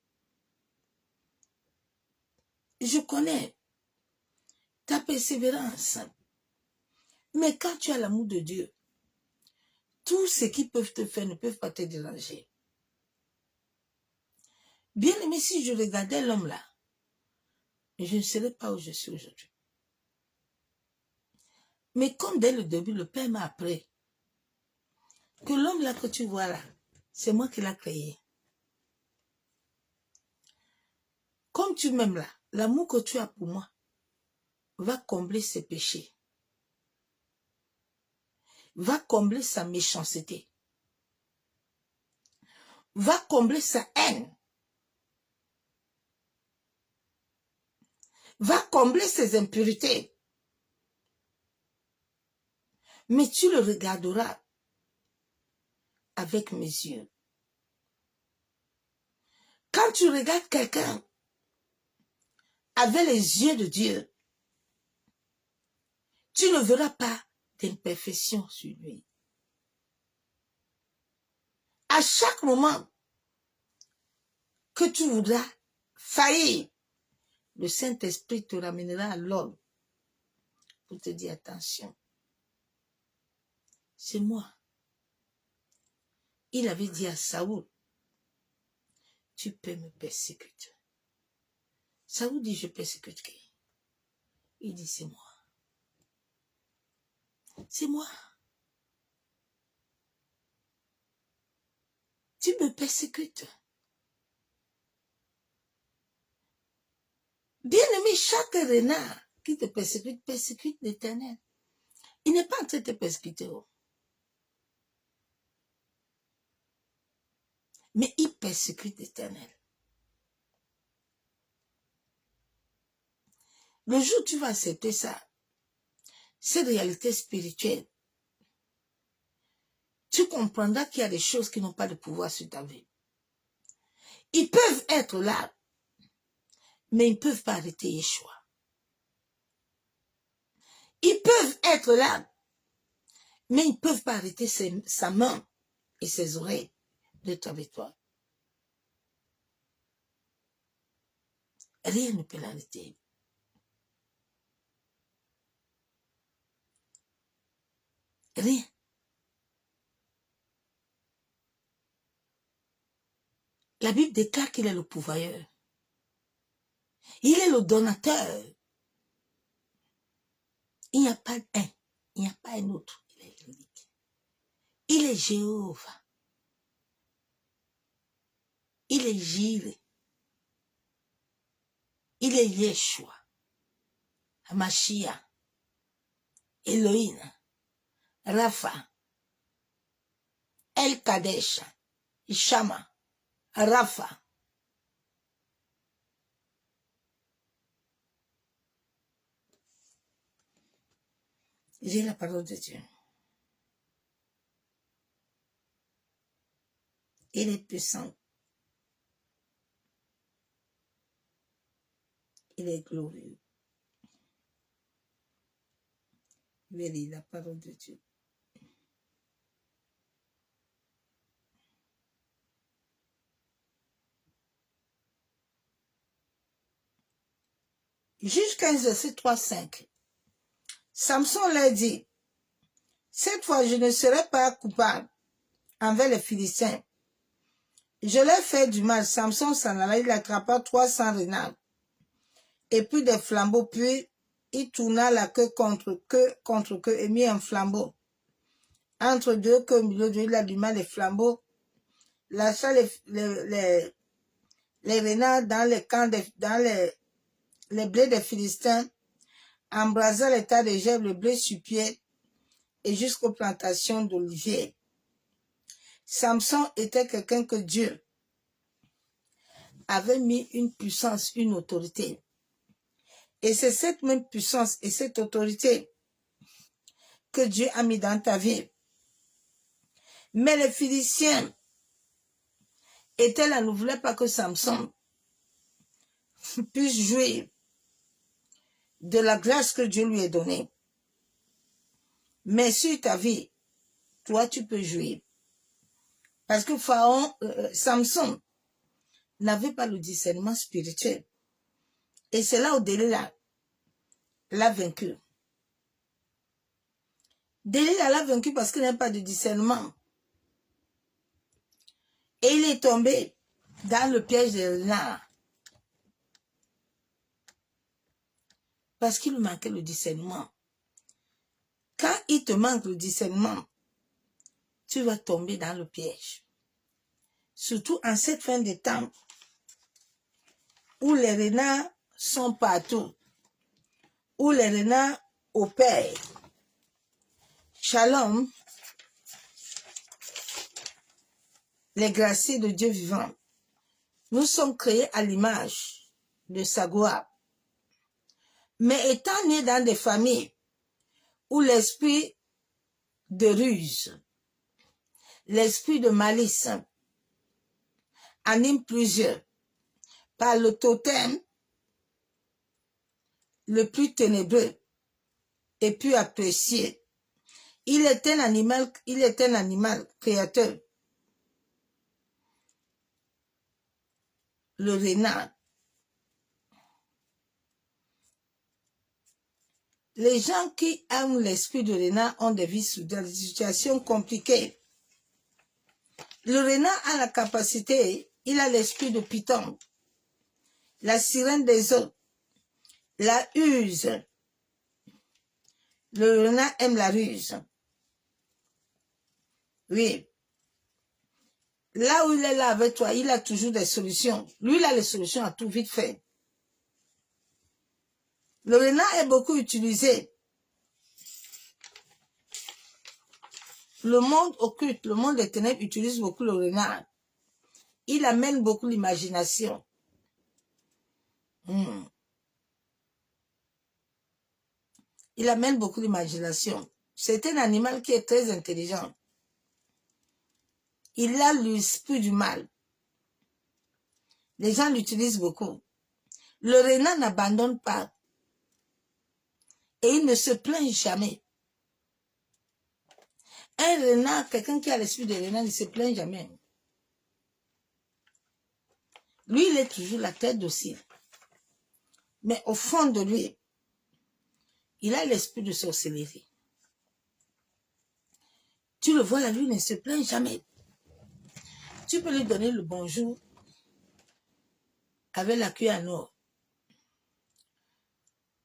ta persévérance. Mais quand tu as l'amour de Dieu, tout ce qu'ils peuvent te faire ne peuvent pas te déranger. Bien aimé, si je regardais l'homme là, je ne serais pas où je suis aujourd'hui. Mais comme dès le début, le Père m'a appris que l'homme là que tu vois là, c'est moi qui l'ai créé. Comme tu m'aimes là, l'amour que tu as pour moi va combler ses péchés, va combler sa méchanceté, va combler sa haine, va combler ses impurités. Mais tu le regarderas avec mes yeux. Quand tu regardes quelqu'un avec les yeux de Dieu, tu ne verras pas d'imperfection sur lui. À chaque moment que tu voudras faillir, le Saint-Esprit te ramènera à l'homme pour te dire attention. C'est moi. Il avait dit à Saoul, tu peux me persécuter. Saoul dit, je persécute qui? Il dit, c'est moi. C'est moi. Tu me persécutes. Bien-aimé, chaque renard qui te persécute l'Éternel. Il n'est pas en train de te persécuter. Mais il persécute l'Éternel. Le jour où tu vas accepter ça, cette réalité spirituelle, tu comprendras qu'il y a des choses qui n'ont pas de pouvoir sur ta vie. Ils peuvent être là, mais ils ne peuvent pas arrêter Yeshua. Ils peuvent être là, mais ils ne peuvent pas arrêter sa main et ses oreilles d'être avec toi. Rien ne peut l'arrêter. Rien. La Bible déclare qu'il est le pourvoyeur. Il est le donateur. Il n'y a pas un. Il n'y a pas un autre. Il est unique. Il est Jéhovah. Il est Jireh. Il est Yeshua. Mashiach. Elohim. Rapha. El Kadesh. Shama. Rapha. J'ai la parole de Dieu. Il est puissant. Il est glorieux. Je vais lire la parole de Dieu. Jusqu'à verset 3-5. Samson leur dit, cette fois je ne serai pas coupable envers les Philistins. Je leur fais du mal. Samson s'en alla, il attrapa 300 renards et puis des flambeaux, puis il tourna la queue contre queue et mit un flambeau entre deux queues au milieu d'eux. Il alluma les flambeaux, lâcha les renards dans les camps, dans les blés des Philistins, embrasa les tas de gerbes, le blé sur pied et jusqu'aux plantations d'oliviers. Samson était quelqu'un que Dieu avait mis une puissance, une autorité. Et c'est cette même puissance et cette autorité que Dieu a mis dans ta vie. Mais les Philistins étaient là, ne voulaient pas que Samson puisse jouir de la grâce que Dieu lui a donnée. Mais sur ta vie, toi tu peux jouir. Parce que Samson n'avait pas le discernement spirituel. Et c'est là où Delilah l'a vaincu. Delilah l'a vaincu parce qu'il n'a pas de discernement. Et il est tombé dans le piège de renard. Parce qu'il lui manquait le discernement. Quand il te manque le discernement, tu vas tomber dans le piège. Surtout en cette fin de temps où les renards sont partout, où les renards opèrent. Shalom, les graciés de Dieu vivant. Nous sommes créés à l'image de sa gloire. Mais étant nés dans des familles où l'esprit de ruse, l'esprit de malice anime plusieurs par le totem le plus ténébreux et plus apprécié. Il est un animal créateur. Le renard. Les gens qui aiment l'esprit de renard ont des vies soudaines, des situations compliquées. Le renard a la capacité, il a l'esprit de Python, la sirène des eaux, la ruse. Le renard aime la ruse. Oui. Là où il est là avec toi, il a toujours des solutions. Lui, il a les solutions à tout vite fait. Le renard est beaucoup utilisé. Le monde occulte, le monde des ténèbres utilise beaucoup le renard. Il amène beaucoup l'imagination. Il amène beaucoup l'imagination. C'est un animal qui est très intelligent. Il a l'esprit du mal. Les gens l'utilisent beaucoup. Le renard n'abandonne pas. Et il ne se plaint jamais. Un renard, quelqu'un qui a l'esprit de renard, ne se plaint jamais. Lui, il est toujours la tête docile. Mais au fond de lui, il a l'esprit de sorcellerie. Tu le vois là, lui ne se plaint jamais. Tu peux lui donner le bonjour avec la queue en or.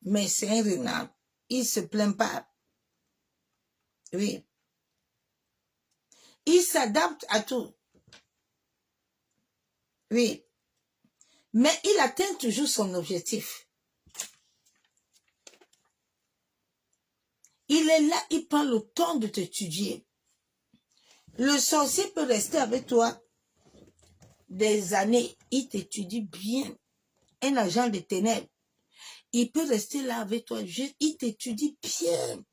Mais c'est un renard. Il ne se plaint pas. Oui. Il s'adapte à tout. Oui. Mais il atteint toujours son objectif. Il est là, il prend le temps de t'étudier. Le sorcier peut rester avec toi des années. Il t'étudie bien. Un agent de ténèbres. Il peut rester là avec toi. Il t'étudie bien.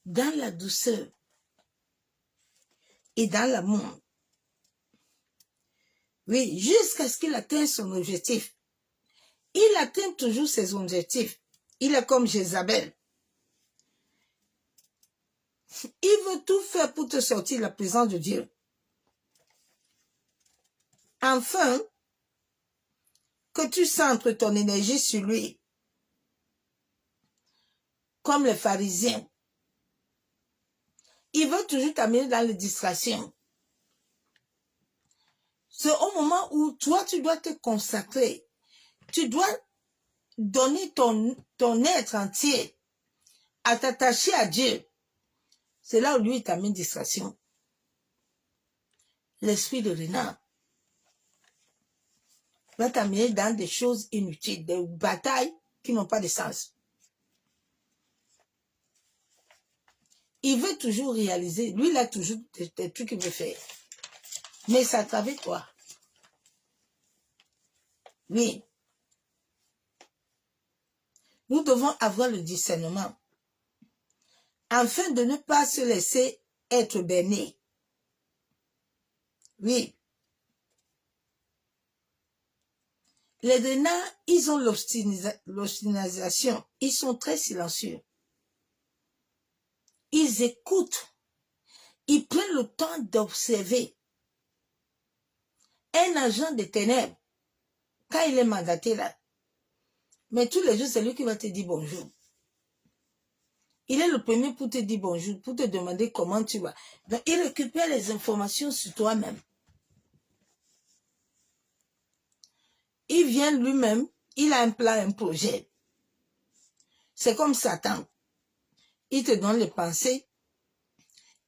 Dans la douceur. Et dans l'amour. Oui, jusqu'à ce qu'il atteigne son objectif. Il atteint toujours ses objectifs. Il est comme Jézabel. Il veut tout faire pour te sortir de la présence de Dieu. Enfin, que tu centres ton énergie sur lui. Comme les pharisiens. Il veut toujours t'amener dans les distractions. C'est au moment où toi, tu dois te consacrer. Tu dois donner ton être entier à t'attacher à Dieu. C'est là où lui t'amène distraction. L'esprit de renard va t'amener dans des choses inutiles, des batailles qui n'ont pas de sens. Il veut toujours réaliser. Lui, il a toujours des trucs qu'il veut faire. Mais c'est à travers toi. Oui. Nous devons avoir le discernement afin de ne pas se laisser être berné. Oui. Les renards, ils ont l'obstination. Ils sont très silencieux. Ils écoutent. Ils prennent le temps d'observer. Un agent de ténèbres, quand il est mandaté là, mais tous les jours, c'est lui qui va te dire bonjour. Il est le premier pour te dire bonjour, pour te demander comment tu vas. Donc, il récupère les informations sur toi-même. Il vient lui-même, il a un plan, un projet. C'est comme Satan. Il te donne les pensées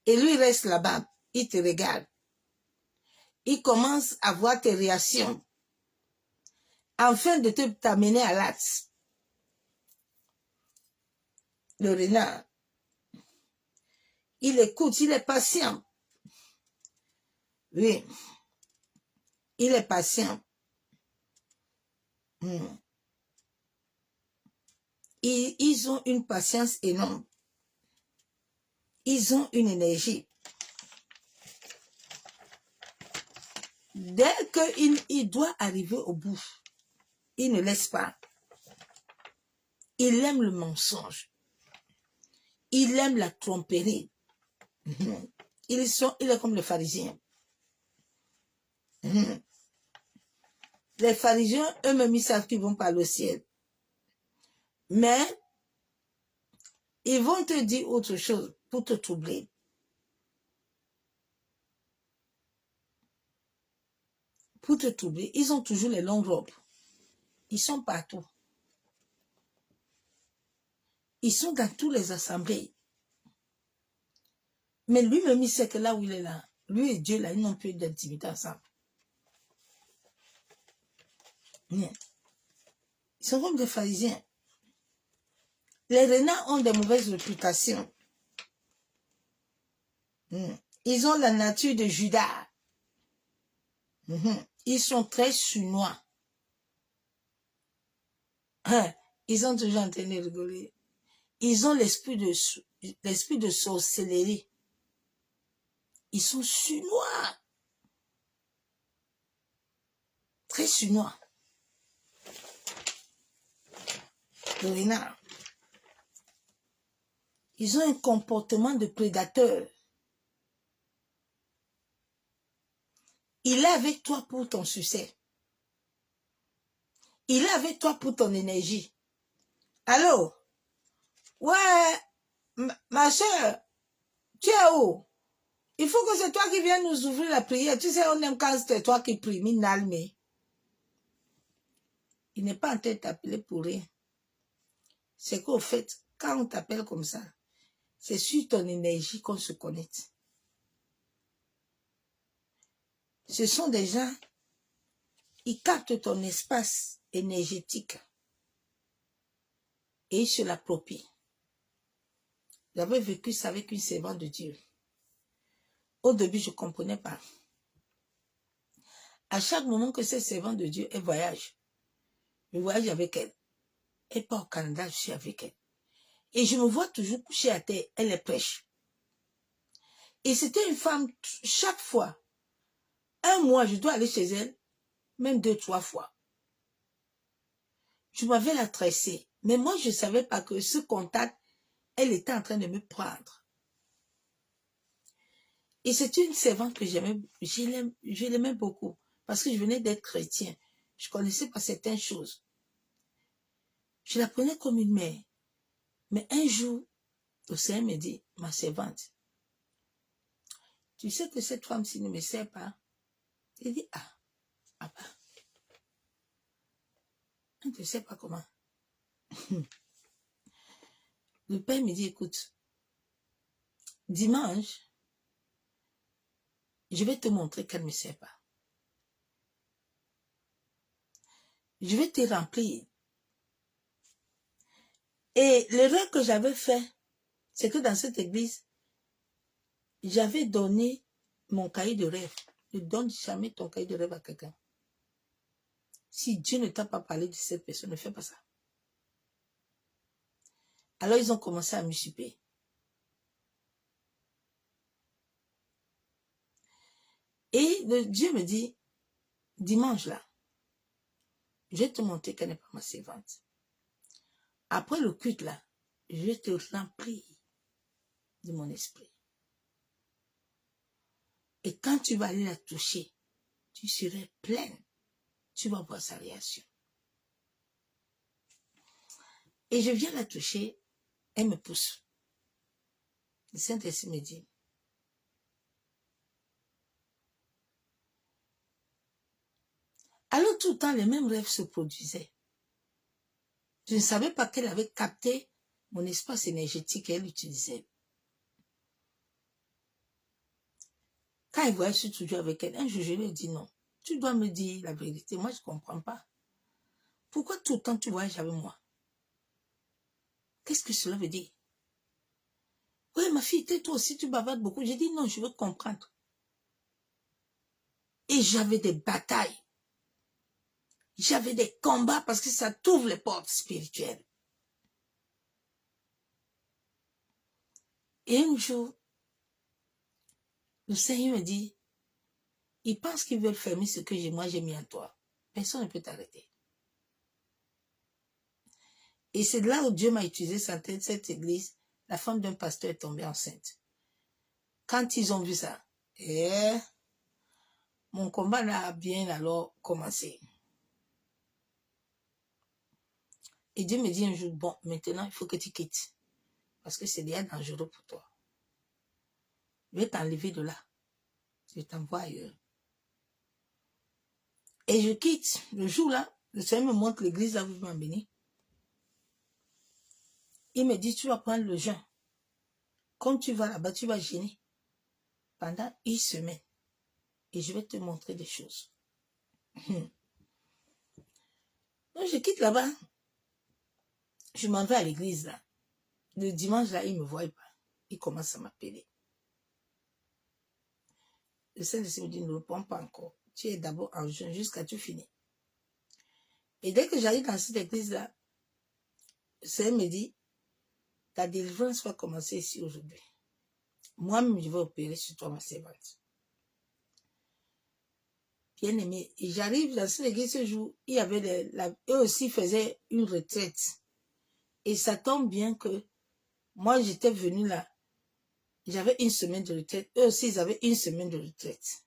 et lui reste là-bas. Il te regarde. Il commence à voir tes réactions afin de t'amener à l'acte. Le renard, il écoute, il est patient. Oui, il est patient. Ils ont une patience énorme. Ils ont une énergie. Dès qu'il doit arriver au bout, il ne laisse pas. Il aime le mensonge. Il aime la tromperie. Il est comme les pharisiens. Les pharisiens, eux-mêmes, ils savent qu'ils vont parler au ciel. Mais, ils vont te dire autre chose pour te troubler. Pour te troubler, ils ont toujours les longues robes. Ils sont partout. Ils sont dans toutes les assemblées. Mais lui-même, il sait que là où il est là, lui et Dieu, là, ils n'ont plus d'intimité ensemble. Ils sont comme des pharisiens. Les renards ont de mauvaises réputations. Ils ont la nature de Judas. Ils sont très chinois. Ils ont toujours en train de rigoler. Ils ont l'esprit de sorcellerie. Ils sont chinois. Très chinois. de renard. Ils ont un comportement de prédateur. Il est avec toi pour ton succès. Il est avec toi pour ton énergie. Allô? Ouais, ma soeur, tu es où? Il faut que c'est toi qui viennes nous ouvrir la prière. Tu sais, on aime quand c'est toi qui prie. Minalme. Il n'est pas en train de t'appeler pour rien. C'est qu'au fait, quand on t'appelle comme ça, c'est sur ton énergie qu'on se connecte. Ce sont des gens, ils captent ton espace énergétique et ils se l'approprient. J'avais vécu ça avec une servante de Dieu. Au début, je ne comprenais pas. À chaque moment que cette servante de Dieu, elle voyage, je voyage avec elle. Elle part au Canada, je suis avec elle. Et je me vois toujours couchée à terre, elle est prêche. Et c'était une femme, chaque fois, un mois, je dois aller chez elle, même 2, 3 fois. Je m'avais la tressée. Mais moi, je ne savais pas que ce contact, elle était en train de me prendre. Et c'est une servante que j'aimais, je l'aimais beaucoup. Parce que je venais d'être chrétien. Je ne connaissais pas certaines choses. Je la prenais comme une mère. Mais un jour, le Seigneur me dit, ma servante, tu sais que cette femme-ci ne me sert pas. Il dit, ah, papa, je ne sais pas comment. Le père me dit, écoute, dimanche, je vais te montrer qu'elle ne me sert pas. Je vais te remplir. Et l'erreur que j'avais fait, c'est que dans cette église, j'avais donné mon cahier de rêve. Ne donne jamais ton cahier de rêve à quelqu'un. Si Dieu ne t'a pas parlé de cette personne, ne fais pas ça. Alors ils ont commencé à m'usurper. Et Dieu me dit, dimanche là, je vais te montrer qu'elle n'est pas ma servante. Après le culte là, je vais te remplir de mon esprit. Et quand tu vas aller la toucher, tu serais pleine. Tu vas voir sa réaction. Et je viens la toucher, elle me pousse. Le Saint-Esprit me dit, alors tout le temps, les mêmes rêves se produisaient. Je ne savais pas qu'elle avait capté mon espace énergétique et elle l'utilisait. Quand elle voyait, je suis toujours avec elle. Un jour, je lui ai dit non. Tu dois me dire la vérité. Moi, je ne comprends pas. Pourquoi tout le temps tu voyages avec moi? Qu'est-ce que cela veut dire? Oui, ma fille, toi aussi, tu bavardes beaucoup. J'ai dit non, je veux comprendre. Et j'avais des batailles. J'avais des combats parce que ça t'ouvre les portes spirituelles. Et un jour, le Seigneur me dit, ils pensent qu'ils veulent fermer ce que moi j'ai mis en toi. Personne ne peut t'arrêter. Et c'est là où Dieu m'a utilisé cette église. La femme d'un pasteur est tombée enceinte. Quand ils ont vu ça, mon combat a bien alors commencé. Et Dieu me dit un jour, bon, maintenant, il faut que tu quittes. Parce que c'est déjà dangereux pour toi. Je vais t'enlever de là. Je t'envoie ailleurs. Et je quitte. Le jour-là, le Seigneur me montre l'église là où il m'a béni. Il me dit, tu vas prendre le jeûne. Quand tu vas là-bas, tu vas jeûner pendant 1 semaine. Et je vais te montrer des choses. Donc, je quitte là-bas. Je m'en vais à l'église là. Le dimanche là, il ne me voit pas. Il commence à m'appeler. Le Saint-Esprit me dit, ne réponds pas encore. Tu es d'abord en jeûne jusqu'à tu finis. Et dès que j'arrive dans cette église-là, le Seigneur me dit, ta délivrance va commencer ici aujourd'hui. Moi-même, je vais opérer sur toi, ma servante. Bien aimé. Et j'arrive dans cette église ce jour, il y avait eux aussi faisaient une retraite. Et ça tombe bien que moi, j'étais venue là. J'avais une semaine de retraite. Eux aussi, ils avaient une semaine de retraite.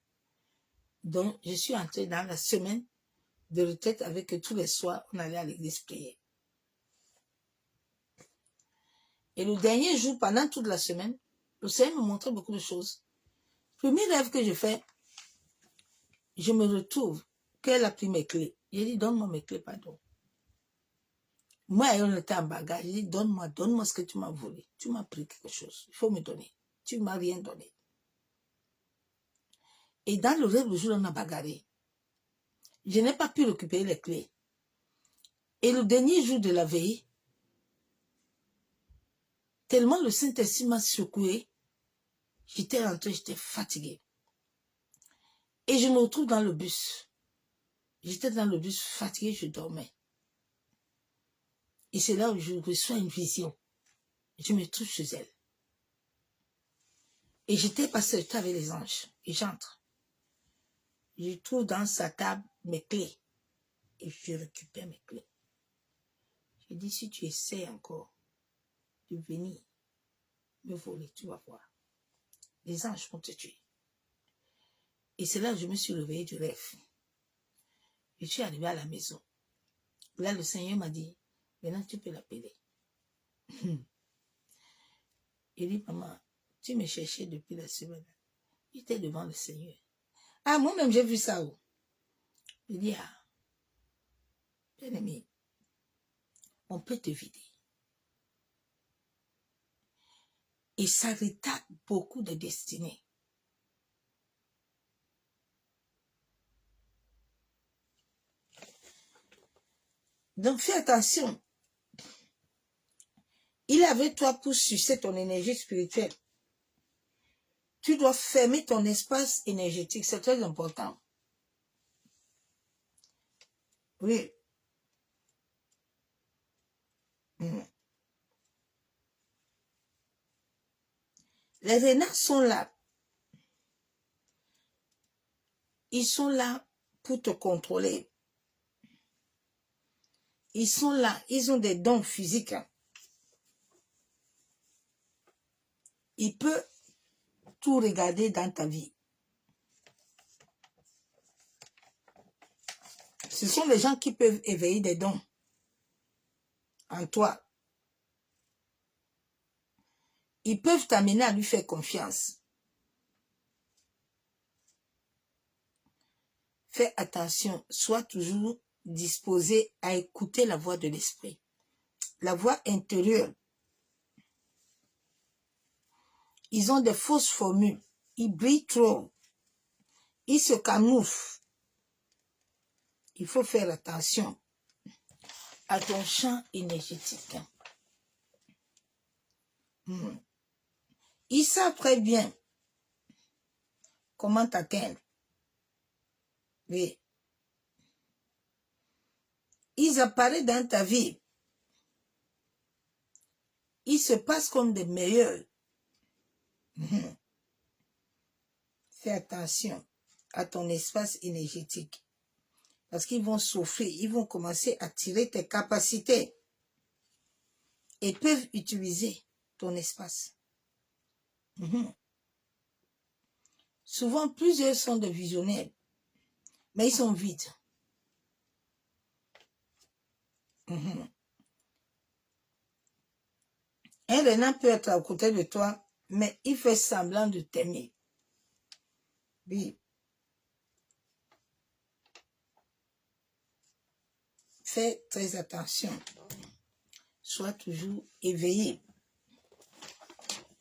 Donc, je suis entrée dans la semaine de retraite avec eux tous les soirs. On allait à l'église prier. Et le dernier jour, pendant toute la semaine, le Seigneur me montrait beaucoup de choses. Le premier rêve que je fais, je me retrouve qu'elle a pris mes clés. J'ai dit, donne-moi mes clés, pardon. Moi, on était en bagage. J'ai dit, donne-moi ce que tu m'as volé. Tu m'as pris quelque chose. Il faut me donner. Tu ne m'as rien donné. Et dans le rêve, le jour, on a bagarré. Je n'ai pas pu récupérer les clés. Et le dernier jour de la veille, tellement le Saint-Esprit m'a secoué, j'étais rentrée, j'étais fatiguée. Et je me retrouve dans le bus. J'étais dans le bus fatiguée, je dormais. Et c'est là où je reçois une vision. Je me trouve chez elle. Et j'étais passée avec les anges. Et j'entre. Je trouve dans sa table mes clés. Et je récupère mes clés. Je dis, si tu essaies encore de venir me voler, tu vas voir. Les anges vont te tuer. Et c'est là que je me suis réveillée du rêve. Je suis arrivée à la maison. Là, le Seigneur m'a dit, maintenant tu peux l'appeler. Il dit, maman, tu me cherchais depuis la semaine. J'étais devant le Seigneur. Ah, moi-même, j'ai vu ça. Oh. Il dit, ah, bien aimé, on peut te vider. Et ça retarde beaucoup de destinées. Donc, fais attention. Il est avec toi pour sucer ton énergie spirituelle. Tu dois fermer ton espace énergétique. C'est très important. Oui. Les renards sont là. Ils sont là pour te contrôler. Ils sont là. Ils ont des dons physiques. Ils peuvent tout regarder dans ta vie. Ce sont les gens qui peuvent éveiller des dons en toi. Ils peuvent t'amener à lui faire confiance. Fais attention, sois toujours disposé à écouter la voix de l'esprit. La voix intérieure. Ils ont des fausses formules. Ils brillent trop. Ils se camouflent. Il faut faire attention à ton champ énergétique. Ils savent très bien comment t'atteindre. Oui. Ils apparaissent dans ta vie. Ils se passent comme des meilleurs. Fais attention à ton espace énergétique. Parce qu'ils vont souffrir, ils vont commencer à tirer tes capacités. Et peuvent utiliser ton espace. Souvent, plusieurs sont des visionnaires. Mais ils sont vides. Un renard peut être à côté de toi, mais il fait semblant de t'aimer. Oui. Fais très attention. Sois toujours éveillé.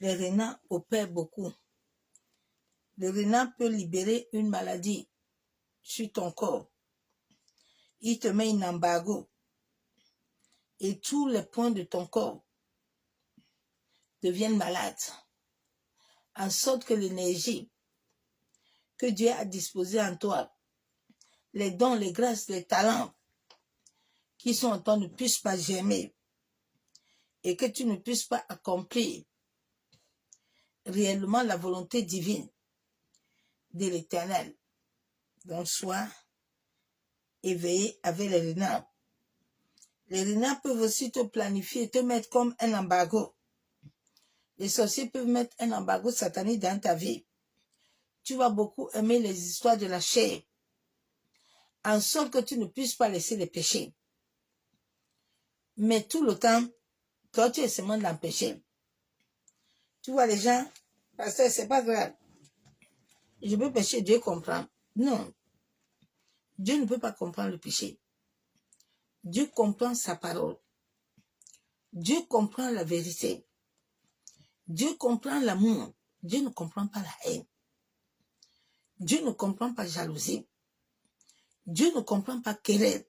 Les renards opèrent beaucoup. Le renard peut libérer une maladie sur ton corps. Il te met un embargo. Et tous les points de ton corps deviennent malades. En sorte que l'énergie que Dieu a disposée en toi, les dons, les grâces, les talents qui sont en toi ne puissent pas germer et que tu ne puisses pas accomplir réellement la volonté divine de l'Éternel. Donc, sois éveillé avec les renards. Les renards peuvent aussi te planifier, te mettre comme un embargo. Les sorciers peuvent mettre un embargo satanique dans ta vie. Tu vas beaucoup aimer les histoires de la chair, en sorte que tu ne puisses pas laisser les péchés. Mais tout le temps, toi, tu es seulement dans le péché. Tu vois les gens, pasteur, c'est pas grave. Je peux pécher, Dieu comprend. Non. Dieu ne peut pas comprendre le péché. Dieu comprend sa parole. Dieu comprend la vérité. Dieu comprend l'amour. Dieu ne comprend pas la haine. Dieu ne comprend pas la jalousie. Dieu ne comprend pas querelle.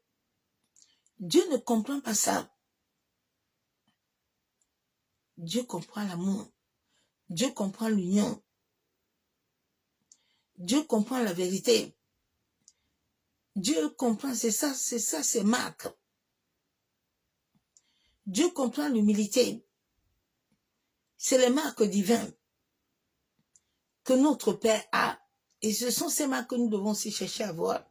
Dieu ne comprend pas ça. Dieu comprend l'amour. Dieu comprend l'union. Dieu comprend la vérité. Dieu comprend, c'est ça, c'est Marc. Dieu comprend l'humilité. C'est les marques divines que notre Père a. Et ce sont ces marques que nous devons aussi chercher à voir.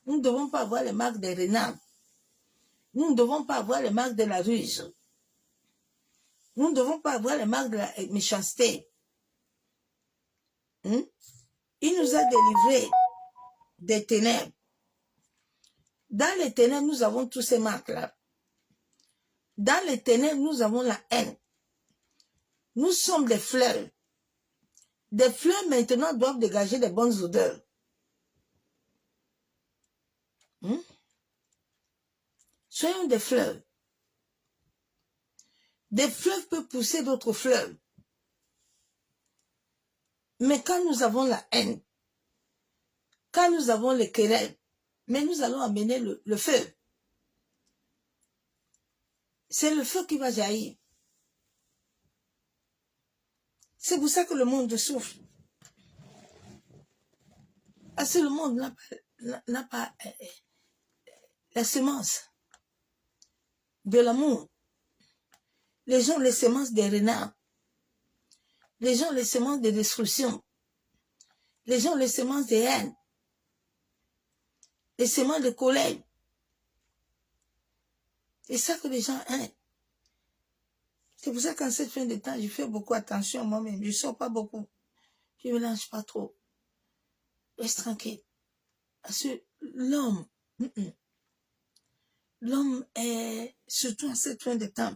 Nous ne devons pas avoir les marques des renards. Nous ne devons pas avoir les marques de la ruse. Nous ne devons pas avoir les marques de la méchanceté. Il nous a délivrés des ténèbres. Dans les ténèbres, nous avons tous ces marques-là. Dans les ténèbres, nous avons la haine. Nous sommes des fleurs. Des fleurs maintenant doivent dégager des bonnes odeurs. Soyons des fleurs. Des fleuves peuvent pousser d'autres fleuves. Mais quand nous avons la haine, quand nous avons les querelles, mais nous allons amener le feu. C'est le feu qui va jaillir. C'est pour ça que le monde souffre. Parce que le monde n'a pas la semence de l'amour. Les gens ont les semences des renards. Les gens ont les semences de destruction. Les gens ont les semences de haine. Les semences de colère. C'est ça que les gens aiment. C'est pour ça qu'en cette fin de temps, je fais beaucoup attention à moi-même. Je ne sors pas beaucoup. Je ne mélange pas trop. Reste tranquille. Parce que l'homme est, surtout en cette fin de temps,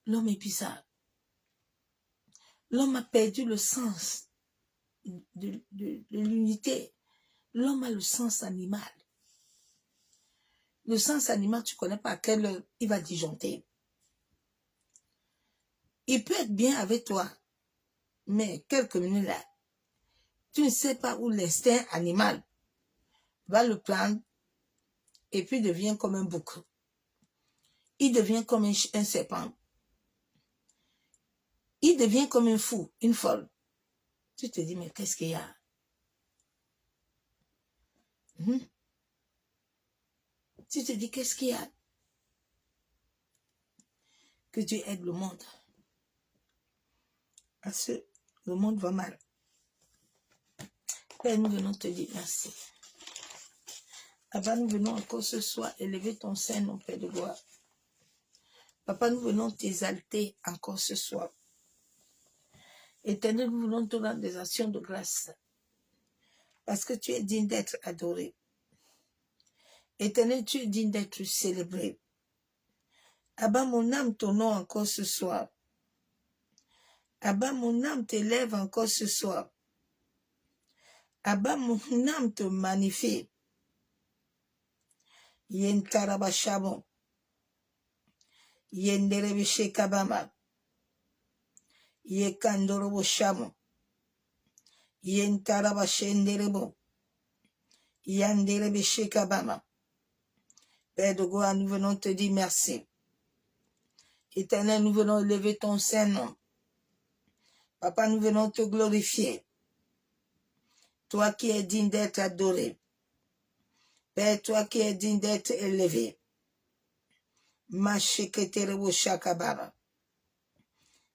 l'homme est bizarre. L'homme a perdu le sens de l'unité. L'homme a le sens animal. Le sens animal, tu ne connais pas à quelle heure il va disjoncter. Il peut être bien avec toi, mais quelques minutes là, tu ne sais pas où l'instinct animal va le prendre et puis devient comme un bouc. Il devient comme un serpent. Il devient comme un fou, une folle. Tu te dis, mais qu'est-ce qu'il y a? Tu te dis, qu'est-ce qu'il y a? Que Dieu aide le monde. Parce que le monde va mal. Père, nous venons te dire merci. Papa, nous venons encore ce soir élever ton sein, mon Père de gloire. Papa, nous venons t'exalter encore ce soir. Éternel, nous venons te rendre des actions de grâce. Parce que tu es digne d'être adoré. Éternel, tu es digne d'être célébré. Abba, mon âme t'honore encore ce soir. Abba, mon âme t'élève encore ce soir. Abba, mon âme te magnifie. Yen tarabashabo. Yen derebishe kabama. Yen kandorobo shamo. Yen tarabashenderebo. Yen derebishe kabama. Père de gloire, nous venons te dire merci. Éternel, nous venons élever ton Saint-Nom. Papa, nous venons te glorifier. Toi qui es digne d'être adoré. Père, toi qui es digne d'être élevé. Masheketerebo shakababa.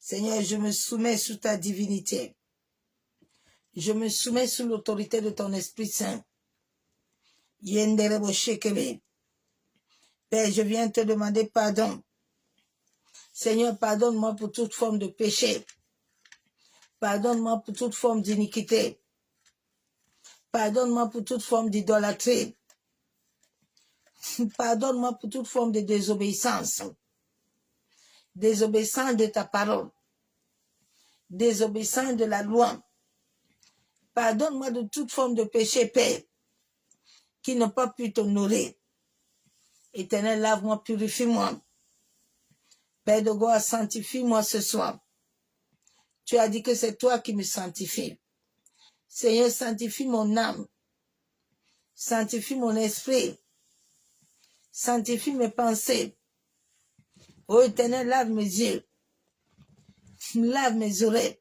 Seigneur, je me soumets sous ta divinité. Je me soumets sous l'autorité de ton Esprit Saint. Yenderebo shekebe. Père, je viens te demander pardon. Seigneur, pardonne-moi pour toute forme de péché. Pardonne-moi pour toute forme d'iniquité. Pardonne-moi pour toute forme d'idolâtrie. Pardonne-moi pour toute forme de désobéissance. Désobéissance de ta parole. Désobéissance de la loi. Pardonne-moi de toute forme de péché, Père, qui n'a pas pu t'honorer. Éternel, lave-moi, purifie-moi. Père de gloire, sanctifie-moi ce soir. Tu as dit que c'est toi qui me sanctifies. Seigneur, sanctifie mon âme. Sanctifie mon esprit. Sanctifie mes pensées. Ô Éternel, lave mes yeux. Lave mes oreilles.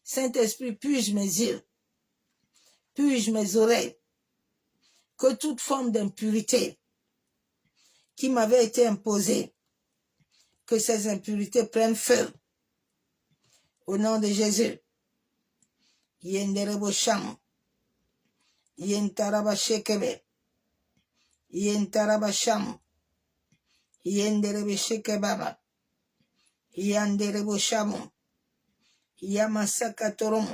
Saint-Esprit, purge mes yeux. Purge mes oreilles. Que toute forme d'impurité qui m'avait été imposée, que ces impurités prennent feu. Au nom de Jésus. Yenderebo sham. Yentaraba shekebe. Yentaraba sham. Yenderebe shekebaba. Yanderebo sham. Yamasaka torom.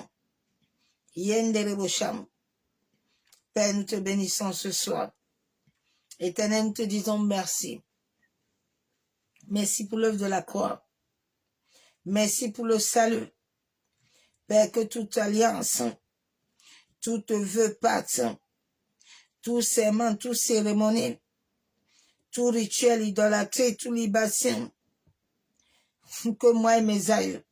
Yenderebo sham. Père, nous te bénissons ce soir. Éternel, nous te disons merci. Merci pour l'œuvre de la croix. Merci pour le salut. Père, que toute alliance, tout vœu pacte, tout serment, toute cérémonie, tout rituel idolâtré, tout libation, que moi et mes aïeux,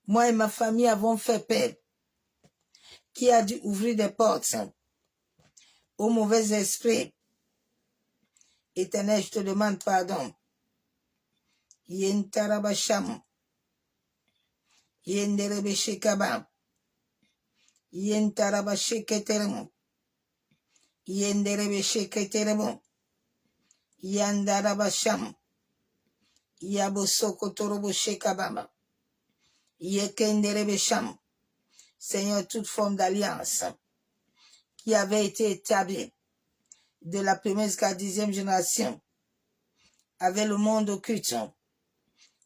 moi et ma famille avons fait, Père, qui a dû ouvrir des portes aux mauvais esprits. Éternel, je te demande pardon. Yentarabasham. Yenderebeshekaba. Yentarabasheketeremo. Yenderebesheketeremo. Yandarabasham. Yabosokotoroboshekababa. Yekenderebesham. Seigneur, toute forme d'alliance qui avait été établie de la première jusqu'à la 10e génération avec le monde occulte,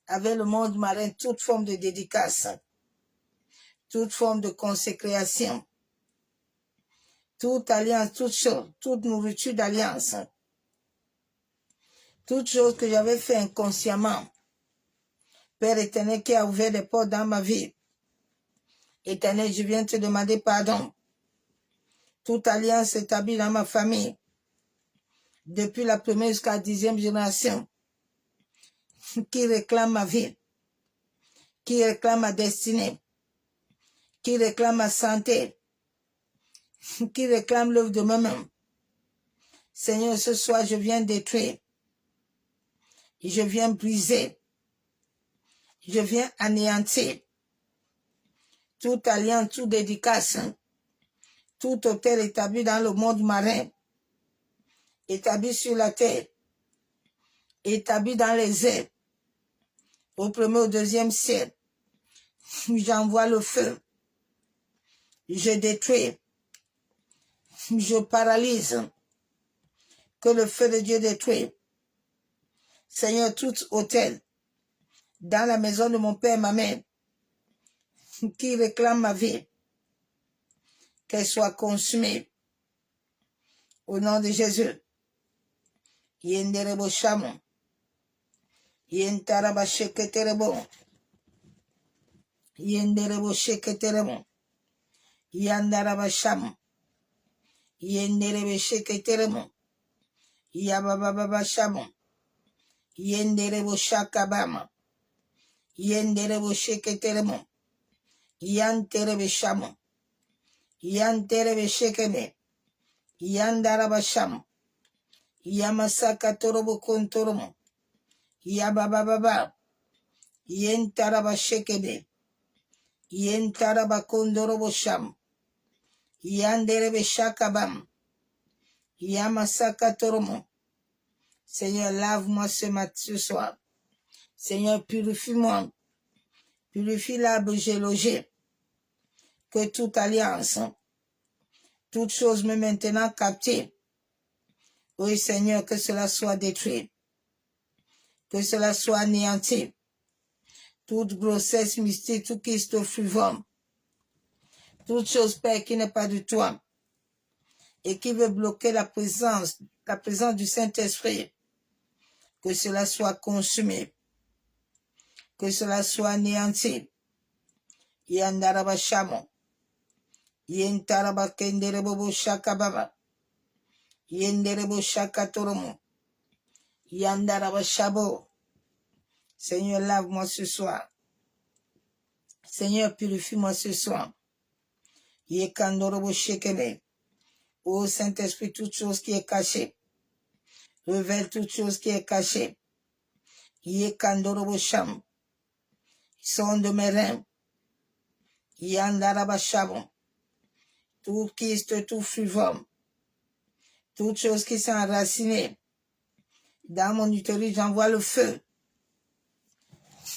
avec le monde marin, toute forme de dédicace, toute forme de consécration, toute alliance, toute chose, toute nourriture d'alliance, toute chose que j'avais fait inconsciemment. Père éternel qui a ouvert des portes dans ma vie. Éternel, je viens te demander pardon. Toute alliance établie dans ma famille, depuis la première jusqu'à la 10e génération, qui réclame ma vie, qui réclame ma destinée, qui réclame ma santé, qui réclame l'œuvre de ma main. Seigneur, ce soir, je viens détruire, je viens briser, je viens anéantir toute alliance, toute dédicace, tout hôtel établi dans le monde marin, établi sur la terre, établi dans les airs, au premier au deuxième ciel. J'envoie le feu, je détruis, je paralyse, que le feu de Dieu détruise. Seigneur, tout hôtel dans la maison de mon père et ma mère qui réclame ma vie, qu'elle soit consumée au nom de Jésus. Yenderebo shamu, yentaraba sheketerebo, yenderebo sheketerebo, yandaraba shamu, yenderebe sheketerebo, yabababa shamu, yenderebo shakabama, yenderebo sheketerebo, yanterebe shamu, yanterebe shekeme, yandaraba shamu, yamasaka torobo kontoromo, yabababa, yentaraba shekebe, yentaraba kondorobo sham, yanderebe shakabam, yamasaka toromo. Seigneur, lave-moi ce soir. Seigneur, purifie-moi. Purifie l'arbre où j'ai logé. Que toute alliance, toute chose me maintenant captive Oui, Seigneur, que cela soit détruit. Que cela soit anéanti. Toute grossesse mystique, tout christophe-frivole, toute chose, Père, qui n'est pas de toi et qui veut bloquer la présence du Saint-Esprit, que cela soit consumé, que cela soit anéanti. Yandaraba Shamo, Yentaraba Kenderebo Shakababa, Yenderebo Shakatoromo, Yandaraba Shabo. Seigneur, lave-moi ce soir. Seigneur, purifie-moi ce soir. Yekandorobo Shekebe. Ô Saint-Esprit, toute chose qui est cachée. Révèle toute chose qui est cachée. Yekandorobo Sham. Son de mes reins. Yandaraba Shabon. Tout kyste, tout frivole. Toute chose qui s'est enracinée. Dans mon utérus, j'envoie le feu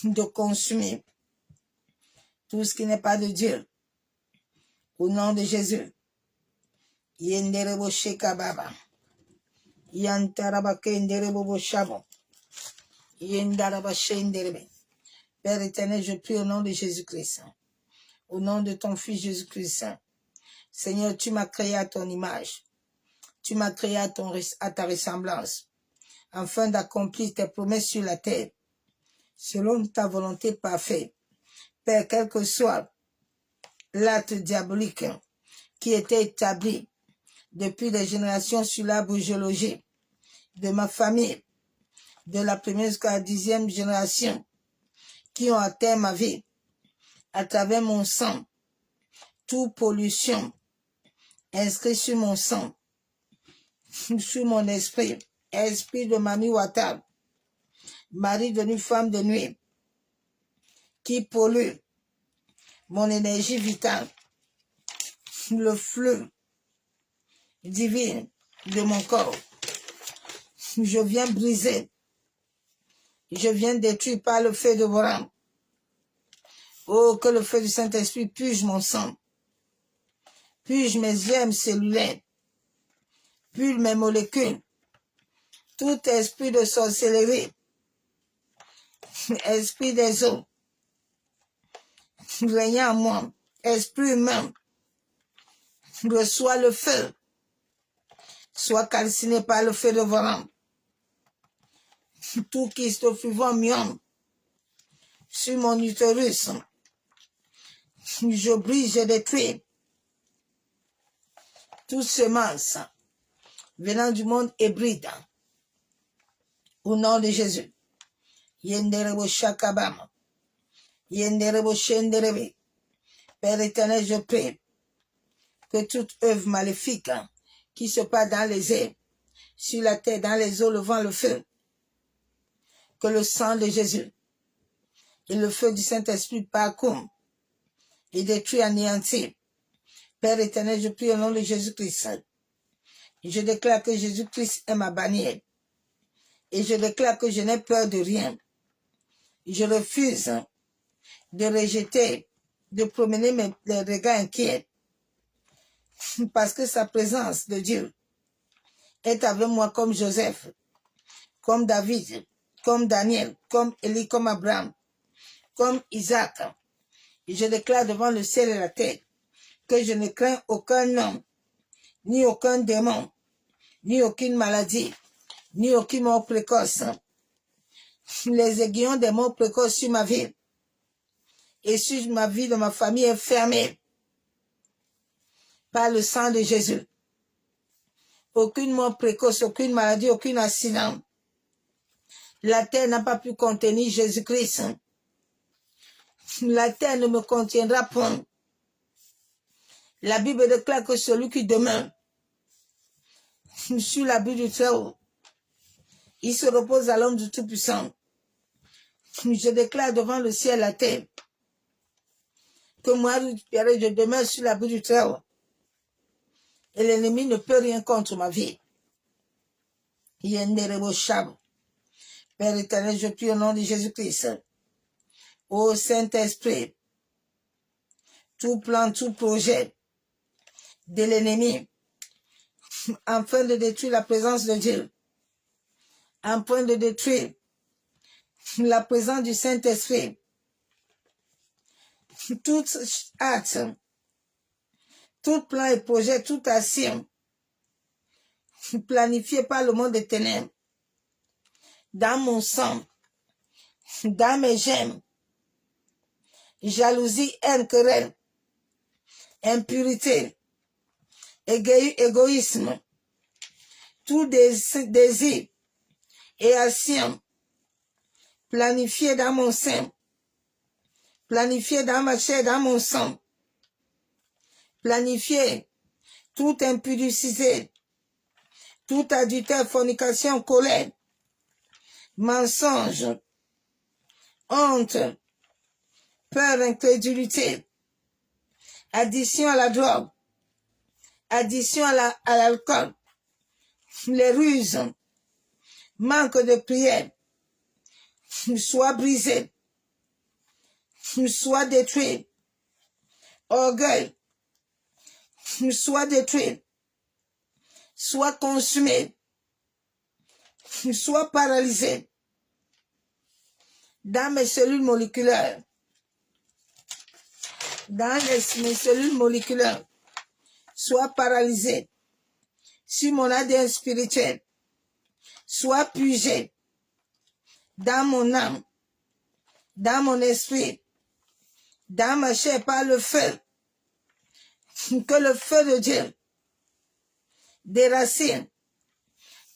de consumer tout ce qui n'est pas de Dieu. Au nom de Jésus. Yenderebo Shekababa. Yantaraba Kenderebo Shabon. Yendaraba Shenderebe. Père éternel, je prie au nom de Jésus-Christ. Au nom de ton Fils Jésus-Christ. Seigneur, tu m'as créé à ton image. Tu m'as créé à ta ressemblance. Afin d'accomplir tes promesses sur la terre. Selon ta volonté parfaite. Père, quel que soit l'acte diabolique qui était établi depuis des générations sur l'arbre géologique de ma famille, de la première jusqu'à la 10e génération, qui ont atteint ma vie à travers mon sang, toute pollution inscrite sur mon sang, sur mon esprit, esprit de Mami Wata, mari devenu femme de nuit, qui pollue mon énergie vitale, le flux divin de mon corps. Je viens briser, je viens détruire par le feu de vos rames. Oh, que le feu du Saint-Esprit purge mon sang, purge mes germes cellulaires, purge mes molécules, tout esprit de sorcellerie, esprit des eaux, régnant en moi, esprit humain, reçois le feu, sois calciné par le feu de vos rames. Tout christophe-frivole sur mon utérus, je brise, je détruis toute semence venant du monde hybride. Au nom de Jésus. Yenderebo Shakabama. Yenderebo Shenderebe. Père éternel, je prie que toute œuvre maléfique qui se passe dans les airs, sur la terre, dans les eaux, le vent, le feu, que le sang de Jésus et le feu du Saint-Esprit parcourent et détruit, anéantit. Père éternel, je prie au nom de Jésus-Christ. Je déclare que Jésus-Christ est ma bannière. Et je déclare que je n'ai peur de rien. Je refuse de rejeter, de promener les regards inquiets. Parce que sa présence de Dieu est avec moi comme Joseph, comme David, comme Daniel, comme Élie, comme Abraham, comme Isaac. Et je déclare devant le ciel et la terre que je ne crains aucun homme, ni aucun démon, ni aucune maladie, ni aucune mort précoce. Les aiguillons des morts précoces sur ma vie et sur ma vie de ma famille est fermée par le sang de Jésus. Aucune mort précoce, aucune maladie, aucun accident. La terre n'a pas pu contenir Jésus-Christ. La terre ne me contiendra point. La Bible déclare que celui qui demeure sur l'abri du Très-Haut, il se repose à l'homme du Tout-Puissant. Je déclare devant le ciel et la terre que moi, je demeure sur l'abri du Très-Haut. Et l'ennemi ne peut rien contre ma vie. Père éternel, je prie au nom de Jésus-Christ. Ô Saint-Esprit, tout plan, tout projet de l'ennemi afin de détruire la présence de Dieu, afin de détruire la présence du Saint-Esprit. Tout acte, tout plan et projet, toute action planifié par le monde des ténèbres, dans mon sang, dans mes gemmes, jalousie, haine, querelle, impurité, égoïsme, tout désir et action planifié dans mon sein, planifié dans ma chair, dans mon sang, planifié, tout impudicité, tout adultère, fornication, colère, mensonge, honte, peur, incrédulité, addiction à la drogue, addiction à l'alcool, les ruses, manque de prière, soit brisé, soit détruit, orgueil, soit détruit, soit consumé, soit paralysé dans mes cellules moléculaires, mes cellules moléculaires, soit paralysé sur mon ADN spirituel, soit purgé dans mon âme, dans mon esprit, dans ma chair par le feu, que le feu de Dieu déracine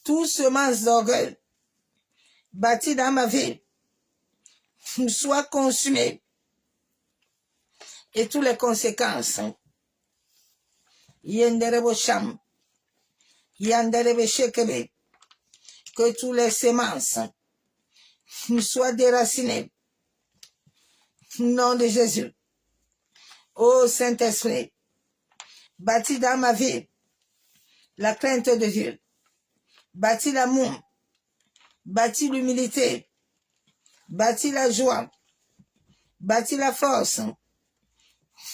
tout semence d'orgueil bâti dans ma vie, soit consumé, et toutes les conséquences. Yenderebo Sham, Yanderebe Shekebe, que toutes les semences soient déracinées. Au nom de Jésus. Ô Saint-Esprit, bâtis dans ma vie la crainte de Dieu, bâtis l'amour, bâtis l'humilité, bâtis la joie, bâtis la force,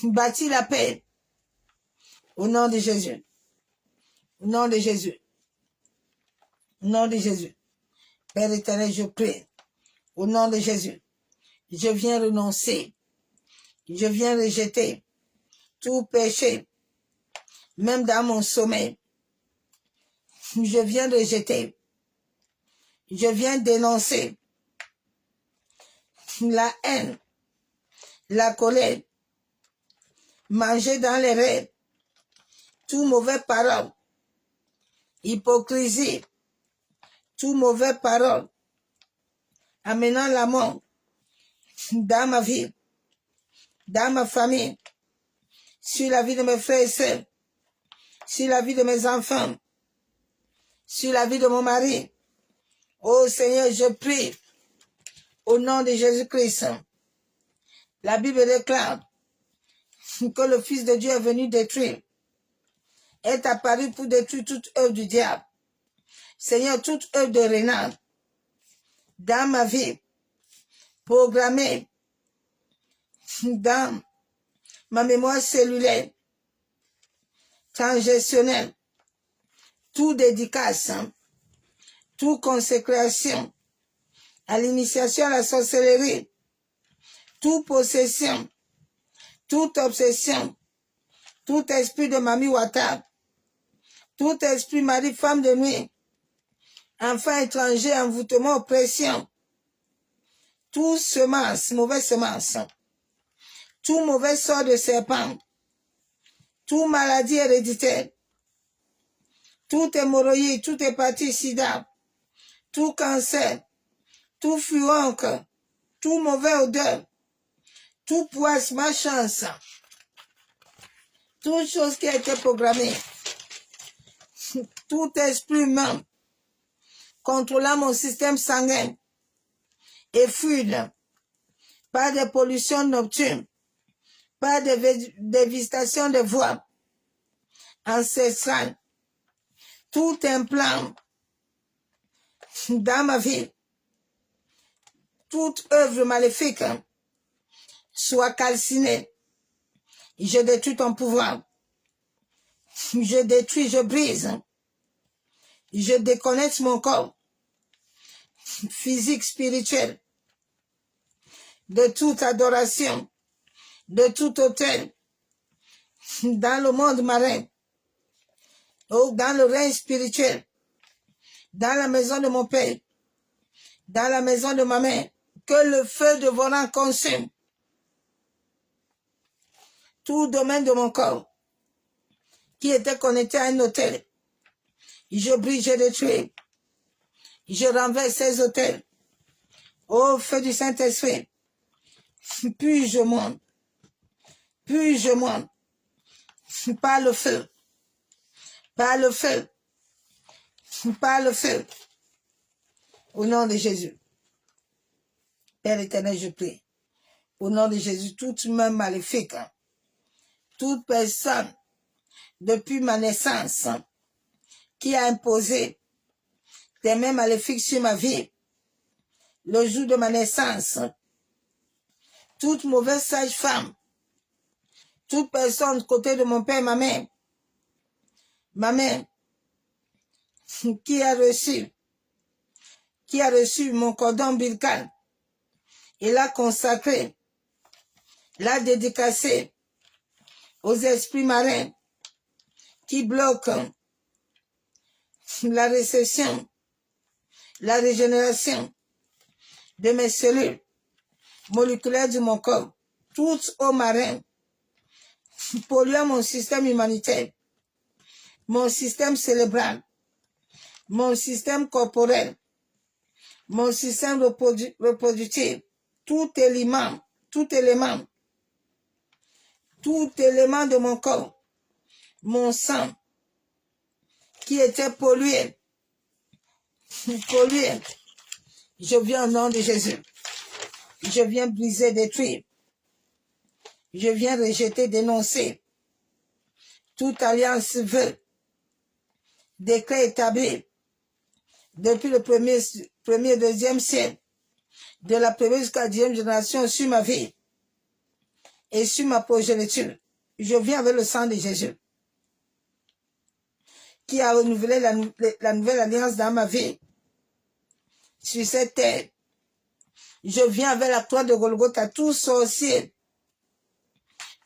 bâtis la paix. Au nom de Jésus. Au nom de Jésus. Au nom de Jésus. Père éternel, je prie. Au nom de Jésus. Je viens renoncer. Je viens rejeter tout péché. Même dans mon sommeil. Je viens rejeter. Je viens dénoncer la haine, la colère, manger dans les rêves, tout mauvais parole, hypocrisie, tout mauvais parole, amenant la mort dans ma vie, dans ma famille, sur la vie de mes frères et sœurs, sur la vie de mes enfants, sur la vie de mon mari. Oh Seigneur, je prie au nom de Jésus-Christ. La Bible déclare que le Fils de Dieu est venu détruire, est apparu pour détruire toute œuvre du diable. Seigneur, toute œuvre de Rénan dans ma vie, programmée dans ma mémoire cellulaire, transgestionnelle, tout dédicace, toute consécration à l'initiation à la sorcellerie, toute possession, toute obsession, tout esprit de Mami Wata, tout esprit mari, femme de nuit, enfant étranger, envoûtement, oppression, tout semence, mauvaise semence, tout mauvais sort de serpent, tout maladie héréditaire, tout hémorroïde, tout hépatite sida, tout cancer, tout furoncle, tout mauvais odeur, tout poisse, ma chance, toute chose qui a été programmée, tout esprit humain contrôlant mon système sanguin et fluide, pas de pollution nocturne, pas de visitation de voies ancestrales, tout implant dans ma vie, toute œuvre maléfique soit calcinée. Je détruis ton pouvoir. Je détruis, je brise Je déconnecte mon corps physique, spirituel, de toute adoration, de tout autel, dans le monde marin, ou dans le règne spirituel, dans la maison de mon père, dans la maison de ma mère, que le feu dévorant consume tout domaine de mon corps qui était connecté à un autel. Je brise, je détruis, je renverse ces autels au feu du Saint-Esprit. Puis je monte, par le feu, par le feu, par le feu, au nom de Jésus. Père éternel, je prie, au nom de Jésus, toute main maléfique, toute personne, depuis ma naissance, qui a imposé des mains maléfiques sur ma vie, le jour de ma naissance, toute mauvaise sage-femme, toute personne côté de mon père, ma mère, qui a reçu mon cordon ombilical et l'a consacré, l'a dédicacé aux esprits marins qui bloquent la réception, la régénération de mes cellules moléculaires de mon corps, toutes eaux marines, polluant mon système humanitaire, mon système cérébral, mon système corporel, mon système reproductif, tout élément de mon corps, mon sang qui était pollué, je viens au nom de Jésus. Je viens briser, détruire. Je viens rejeter, dénoncer toute alliance vœu, décret établi depuis le premier, deuxième siècle, de la première jusqu'à la 10e génération sur ma vie et sur ma progéniture. Je viens avec le sang de Jésus qui a renouvelé la nouvelle alliance dans ma vie sur cette terre. Je viens avec la croix de Golgotha, tout sorcier,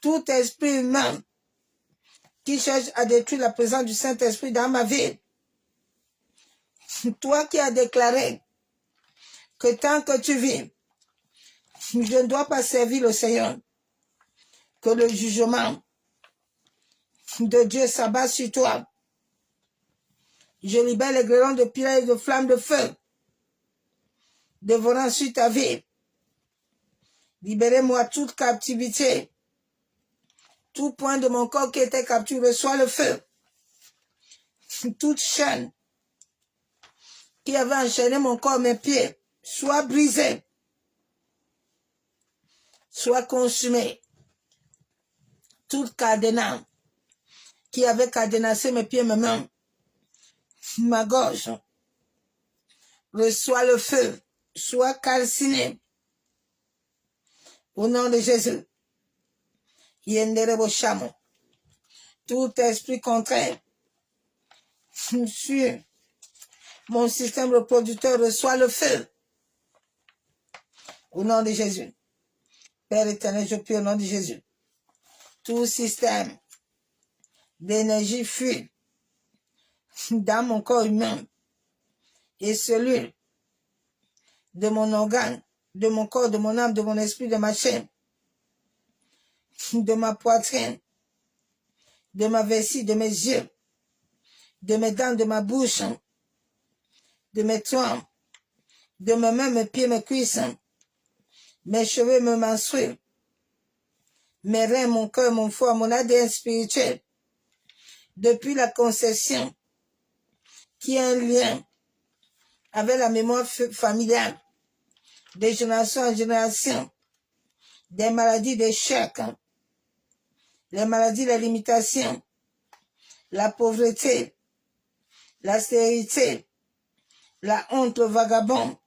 tout esprit humain qui cherche à détruire la présence du Saint-Esprit dans ma vie. Toi qui as déclaré que tant que tu vis, je ne dois pas servir le Seigneur, que le jugement de Dieu s'abat sur toi. Je libère les grêlons de pierre et de flammes de feu, dévorant sur ta vie. Libérez-moi toute captivité. Tout point de mon corps qui était capturé reçoit le feu. Toute chaîne qui avait enchaîné mon corps, mes pieds, soit brisée, soit consumée. Toute cadenas qui avait cadenassé mes pieds, mes mains, ma gorge, reçoit le feu, soit calciné. Au nom de Jésus. Tout esprit contraire sur mon système reproducteur reçoit le feu. Au nom de Jésus. Père éternel, je prie au nom de Jésus. Tout système d'énergie fuit dans mon corps humain et celui de mon organe, de mon corps, de mon âme, de mon esprit, de ma chair, de ma poitrine, de ma vessie, de mes yeux, de mes dents, de ma bouche, de mes toits, de mes mains, mes pieds, mes cuisses, mes cheveux, mes menstrues, mes reins, mon cœur, mon foie, mon ADN spirituel, depuis la conception, qui a un lien avec la mémoire familiale, de génération en génération, des maladies d'échec, les maladies, les limitations, la pauvreté, la stérilité, la honte, le vagabond,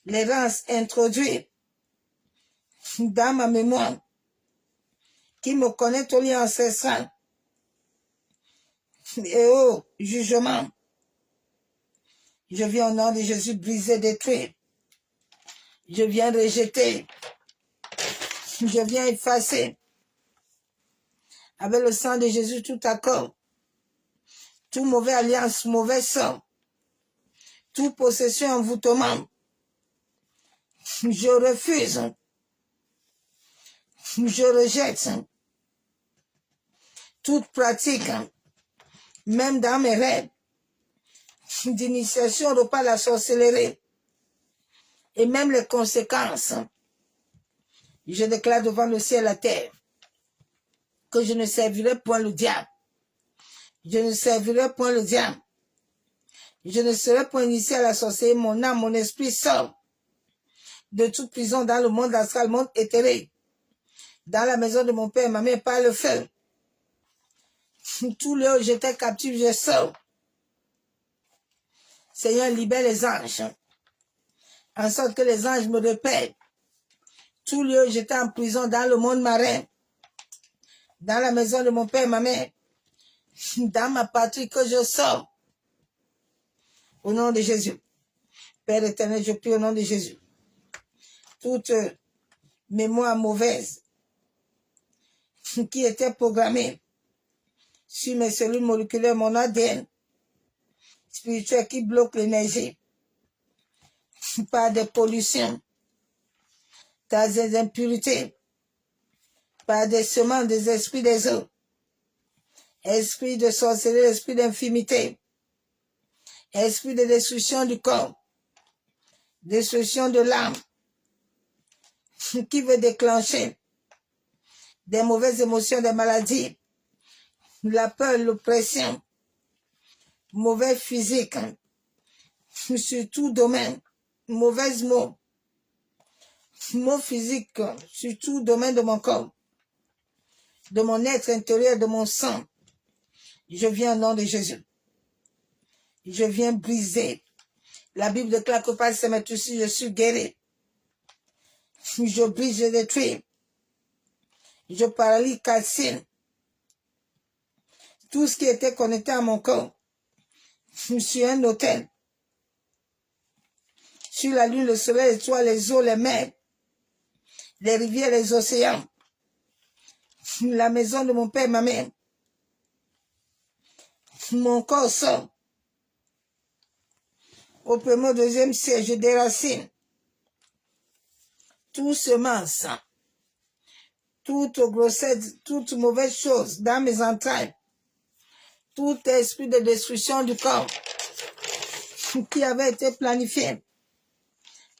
l'errance introduite dans ma mémoire, qui me connaît au lien ancestral et au jugement Je viens au nom de Jésus briser, détruire. Je viens rejeter. Je viens effacer. Avec le sang de Jésus, tout accord. Tout mauvais alliance, mauvais sang. Toute possession, envoûtement. Je refuse. Je rejette. Toute pratique, même dans mes rêves, d'initiation au repas à la sorcellerie. Et même les conséquences. Je déclare devant le ciel et la terre que je ne servirai point le diable. Je ne servirai point le diable. Je ne serai point initié à la sorcellerie. Mon âme, mon esprit sort de toute prison dans le monde astral, le monde éthéré. Dans la maison de mon père et ma mère par le feu. Tout le où j'étais captif, je sors. Seigneur, libère les anges. En sorte que les anges me repèrent. Tout lieu où j'étais en prison dans le monde marin. Dans la maison de mon père et ma mère. Dans ma patrie que je sors. Au nom de Jésus. Père éternel, je prie au nom de Jésus. Toute mémoire mauvaise qui était programmée sur mes cellules moléculaires, mon ADN spirituel qui bloque l'énergie par des pollutions, par des impuretés, par des semences des esprits des eaux, esprit de sorcellerie, esprit d'infimité, esprit de destruction du corps, destruction de l'âme, qui veut déclencher des mauvaises émotions, des maladies, la peur, l'oppression, mauvais physique, sur tout domaine, mauvais mots physiques, sur tout domaine de mon corps, de mon être intérieur, de mon sang. Je viens au nom de Jésus. Je viens briser. La Bible déclare que par ses maîtrises, je suis guéri. Je brise, je détruis. Je paralyse, calcine. Tout ce qui était connecté à mon corps. Je suis un autel. Sur la lune, le soleil, les étoiles, les eaux, les mers, les rivières, les océans. La maison de mon père et ma mère. Mon corps sort. Au premier, au deuxième siège, je déracine. Tout semence, toute grossesse, toute mauvaise chose dans mes entrailles. Tout esprit de destruction du corps qui avait été planifié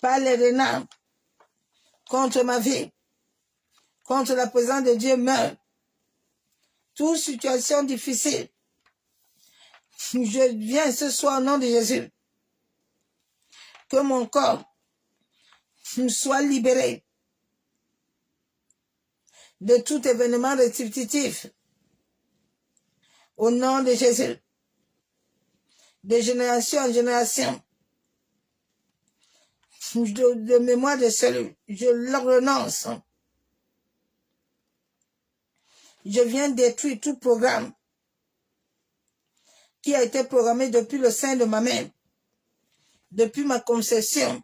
par les renards contre ma vie, contre la présence de Dieu meurt. Toute situation difficile, je viens ce soir au nom de Jésus. Que mon corps soit libéré de tout événement répétitif au nom de Jésus. De génération en génération, de mémoire de celui, je le renonce. Je viens détruire tout programme qui a été programmé depuis le sein de ma mère, depuis ma conception,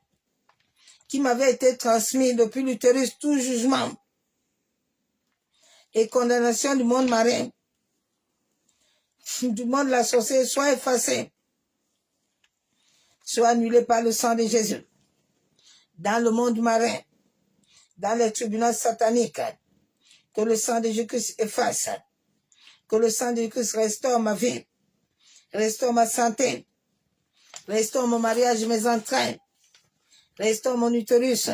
qui m'avait été transmis depuis l'utérus, tout jugement et condamnation du monde marin, du monde de la sorcellerie, soit effacé, soit annulé par le sang de Jésus. Dans le monde marin, dans les tribunaux sataniques, que le sang de Jésus efface, que le sang de Jésus restaure ma vie, restaure ma santé, restaure mon mariage, mes entrailles, restaure mon utérus,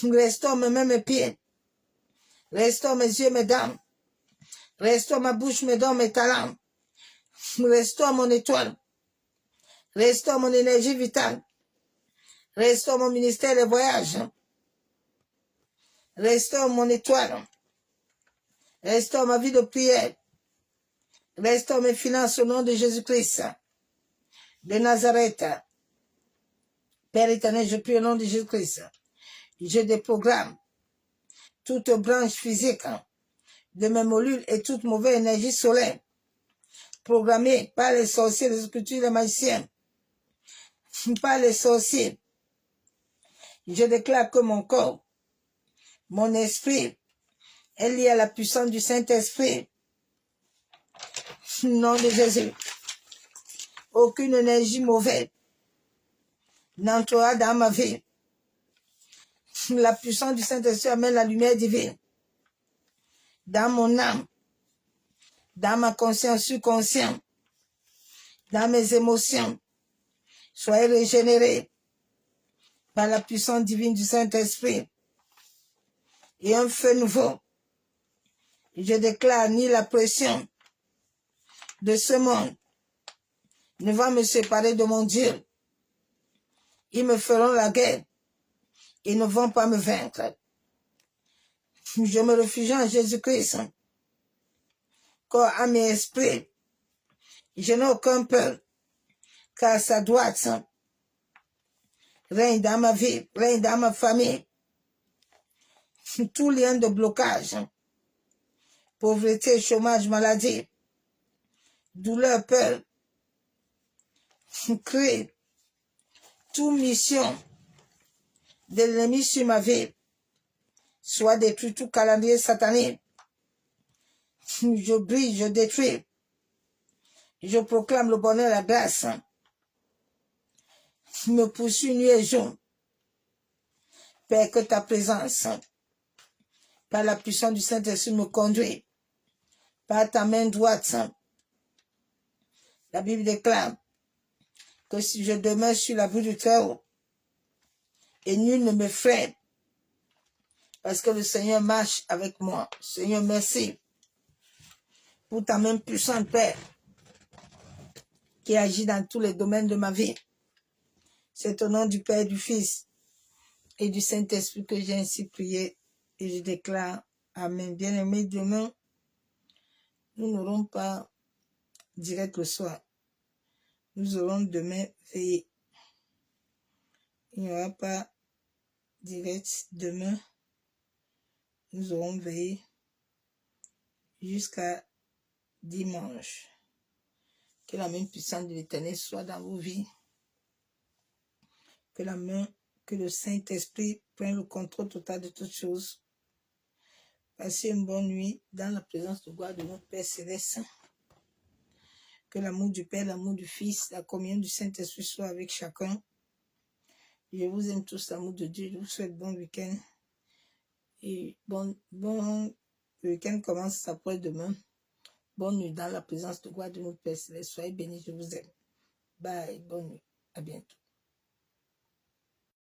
restaure mes pieds, restaure mes yeux, mes dents, restaure ma bouche, mes dents, mes talents, restaure mon étoile, restaure mon énergie vitale, restaure mon ministère de voyage, restaure mon étoile, restaure ma vie de prière, restaure mes finances au nom de Jésus-Christ de Nazareth. Père éternel, je prie au nom de Jésus-Christ. Je déprogramme toute branche physique de mes molécules et toute mauvaise énergie solaire programmée par les sorciers, les occultistes, les magiciens, par les sorciers. Je déclare que mon corps, mon esprit est lié à la puissance du Saint-Esprit. Nom de Jésus. Aucune énergie mauvaise n'entrera dans ma vie. La puissance du Saint-Esprit amène la lumière divine dans mon âme, dans ma conscience subconsciente, dans mes émotions. Soyez régénérés par la puissance divine du Saint-Esprit et un feu nouveau. Je déclare ni la pression de ce monde ne va me séparer de mon Dieu. Ils me feront la guerre. Ils ne vont pas me vaincre. Je me réfugie en Jésus-Christ. Corps, âme et esprit. Je n'ai aucun peur, car sa droite règne dans ma vie, règne dans ma famille. Tout lien de blocage, pauvreté, chômage, maladie, douleur, peur, cri, toute mission de l'ennemi sur ma vie, soit détruit, tout calendrier satanique. Je brille, je détruis. Je proclame le bonheur, la grâce. Me poursuis nuit et jour. Père, que ta présence, par la puissance du Saint-Esprit, me conduit. Par ta main droite. La Bible déclare que si je demeure sur l'abri du Très-Haut, et nul ne me freine, parce que le Seigneur marche avec moi. Seigneur, merci pour ta main puissante, Père, qui agit dans tous les domaines de ma vie. C'est au nom du Père, du Fils et du Saint-Esprit que j'ai ainsi prié et je déclare Amen. Bien-aimés, demain, nous n'aurons pas direct le soir. Nous aurons demain veillé. Il n'y aura pas direct demain. Nous aurons veillé jusqu'à dimanche. Que la main puissante de l'Éternel soit dans vos vies. Que le Saint-Esprit prenne le contrôle total de toutes choses. Passez une bonne nuit dans la présence de gloire de notre Père Céleste. Que l'amour du Père, l'amour du Fils, la communion du Saint-Esprit soit avec chacun. Je vous aime tous, l'amour de Dieu. Je vous souhaite bon week-end. Et bon week-end commence après demain. Bonne nuit dans la présence de gloire de notre Père Céleste. Soyez bénis, je vous aime. Bye, bonne nuit. À bientôt.